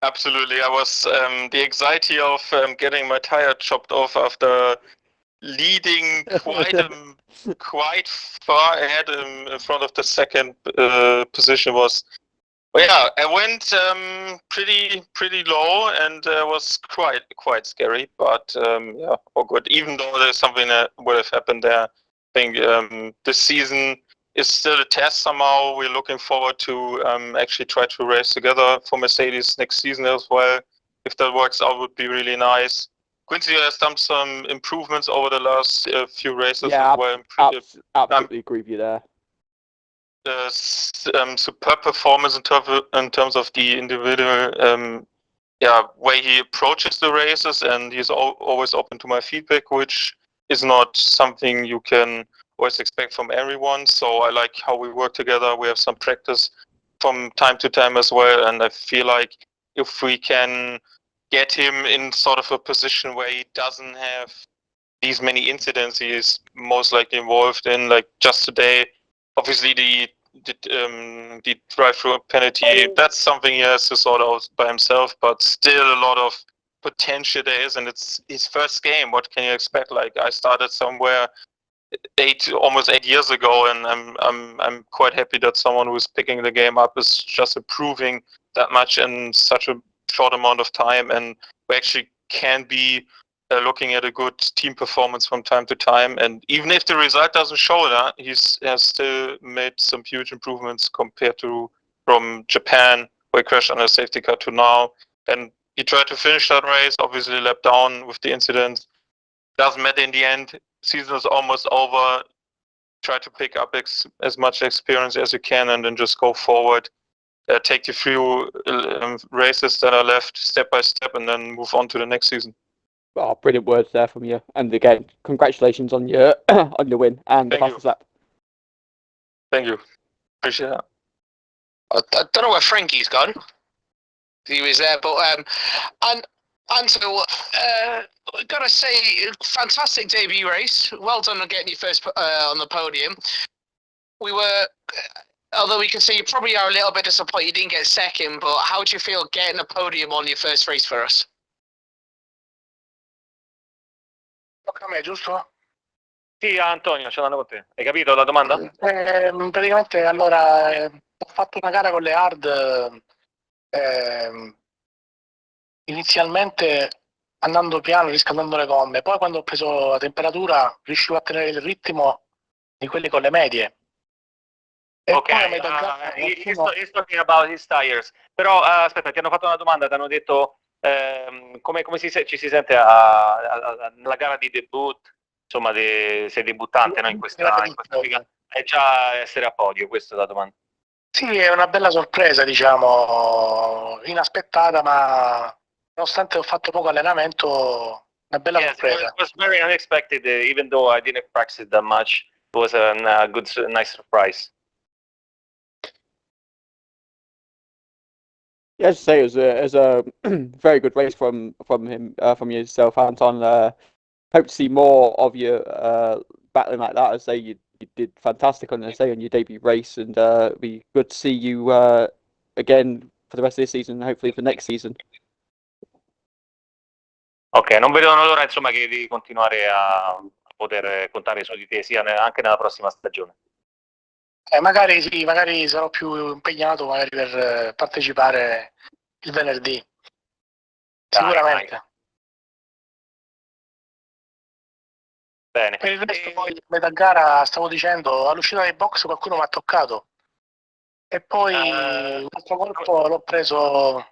Absolutely. I was the anxiety of getting my tire chopped off after leading quite far ahead in front of the second position was. Well, yeah, I went pretty low, and was quite scary. But all good. Even though there's something that would have happened there, I think this season is still a test. Somehow we're looking forward to actually try to race together for Mercedes next season as well. If that works out, would be really nice. Quincy has done some improvements over the last few races as well. Absolutely agree with you there. Superb performance in terms of the individual way he approaches the races, and he's always open to my feedback, which is not something you can always expect from everyone. So I like how we work together. We have some practice from time to time as well, and I feel like if we can get him in sort of a position where he doesn't have these many incidents he is most likely involved in, like just today, obviously the drive-through penalty, that's something he has to sort out by himself, but still a lot of potential there is, and it's his first game. What can you expect? Like, I started somewhere almost 8 years ago, and I'm quite happy that someone who's picking the game up is just improving that much in such a short amount of time, and we actually can be looking at a good team performance from time to time. And even if the result doesn't show that, he has still made some huge improvements compared to from Japan, where he crashed under a safety car, to now. And he tried to finish that race, obviously lap down with the incident. Doesn't matter in the end. Season is almost over. Try to pick up as much experience as you can, and then just go forward. Take the few races that are left step by step, and then move on to the next season. Oh, brilliant words there from you. And again, congratulations on your on your win and the fastest lap. Thank you. Appreciate that. I don't know where Frankie's gone. He was there, but and Anto, gotta say, fantastic debut race. Well done on getting your first on the podium. We were, although we can see you probably are a little bit disappointed you didn't get second, but how do you feel getting a podium on your first race for us? Tocca a me, giusto? Sì, Antonio, ce l'hanno con te. Hai capito la domanda? Praticamente, allora, ho fatto una gara con le hard, inizialmente andando piano, riscaldando le gomme, poi quando ho preso la temperatura riuscivo a tenere il ritmo di quelli con le medie. E Ok, poi a metà gara, he's talking about his tires. Però aspetta, ti hanno fatto una domanda, ti hanno detto come ci si sente nella gara di debut, insomma, sei debuttante, no, in questa liga. È già essere a podio, questa è la domanda. Sì, è una bella sorpresa, diciamo, inaspettata, ma nonostante ho fatto poco allenamento, una bella sorpresa. It was very unexpected, even though I didn't practice it that much. It was a nice surprise. Yeah, as I say, it was a very good race from him, from yourself, Anton. Hope to see more of you battling like that. As I say, you did fantastic on your debut race, and it'll be good to see you again for the rest of this season, and hopefully for next season. Ok, non vedono l'ora, insomma, che di continuare a poter contare su di te anche nella prossima stagione. Magari sì, magari sarò più impegnato magari per partecipare il venerdì. Sicuramente. Bene. Per il resto poi a metà gara stavo dicendo, all'uscita dai box qualcuno mi ha toccato. E poi l'altro colpo l'ho preso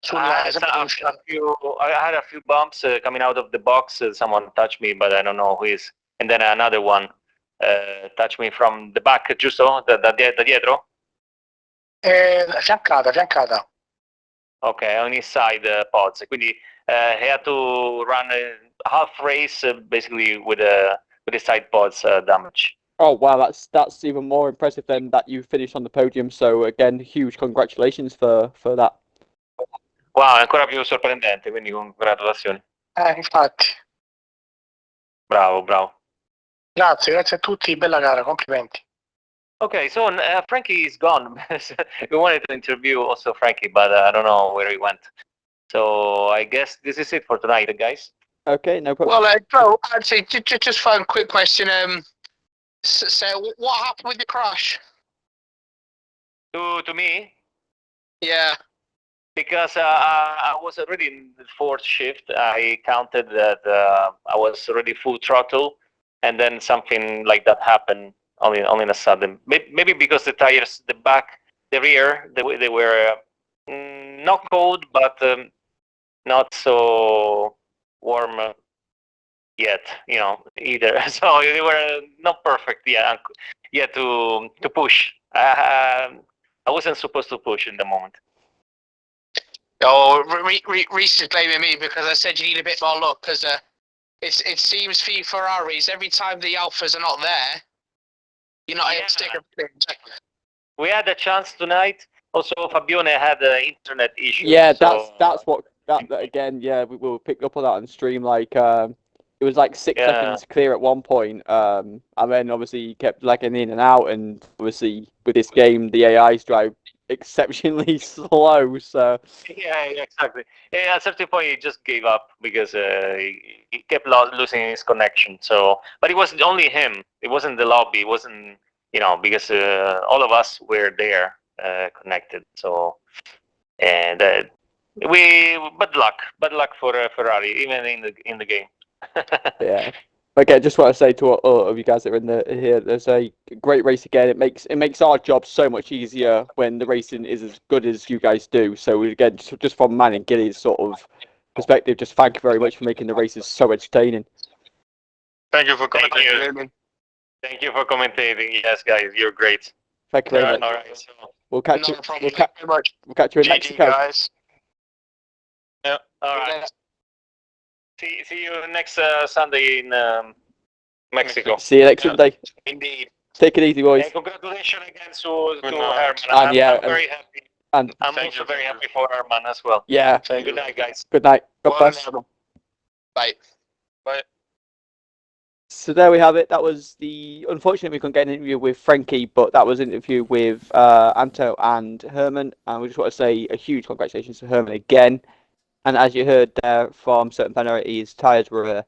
I sempre all'uscita. had a few bumps coming out of the box. Someone touched me, but I don't know who is. And then another one touched me from the back, giusto? Da dietro? Fiancata. Okay, on his side pods. Quindi he had to run a half race basically with the side pods damage. Oh wow, that's even more impressive than that you finished on the podium. So again, huge congratulations for that. Wow, è ancora più sorprendente, quindi congratulazioni. Infatti. Bravo. Grazie a tutti, bella gara, complimenti. Okay, so Frankie is gone. We wanted to interview also Frankie, but I don't know where he went. So I guess this is it for tonight, guys. Okay, no problem. Well, Joe, actually, just one quick question. So what happened with the crash? To me, Yeah. because I was already in the fourth shift, I counted that I was already full throttle, and then something like that happened all in a sudden. Maybe because the tires, the rear, they were not cold, but not so warm yet, either. So they were not perfect yet to push. I wasn't supposed to push in the moment. Oh, Reese is blaming me because I said you need a bit more luck because it seems for you Ferraris every time the alphas are not there, you're not able to stick a We had a chance tonight. Also, Fabione had internet issues. Yeah, so, that's what that again. Yeah, we will pick up on that on stream. Like it was like 6 seconds clear at one point, and then obviously he kept lagging in and out. And obviously with this game, the AI's drive exceptionally slow. So Yeah, exactly. At a certain point, he just gave up because he kept losing his connection. So, but it wasn't only him. It wasn't the lobby. It wasn't because all of us were there connected. So, and bad luck for Ferrari, even in the game. yeah. Again, just want to say to all of you guys that are in here, there's a great race again. It makes our job so much easier when the racing is as good as you guys do. So again, just from Man and Gilly's sort of perspective, just thank you very much for making the races so entertaining. Thank you for Thank commenting. you. Thank you for commentating. Yes, guys, you're great. Thank you very much. All right, so We'll catch No you. problem. Thank you very much. We'll catch you in GG, Mexico. guys. all right. See you next Sunday in Mexico. See you next Sunday. Indeed. Take it easy, boys. And congratulations again to Good Herman. night. And yeah, I'm very happy. And I'm Thank also you. very happy for Herman as well. yeah, Good night, guys. good night. God Well, bless. Bye. So there we have it. That was unfortunately we couldn't get an interview with Frankie, but that was an interview with Anto and Herman. And we just want to say a huge congratulations to Herman again. And as you heard there from certain penalties, his tyres were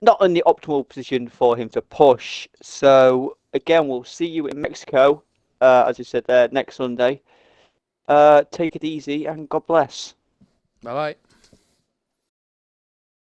not in the optimal position for him to push. So again, we'll see you in Mexico, as you said there, next Sunday. Take it easy and God bless. Bye bye.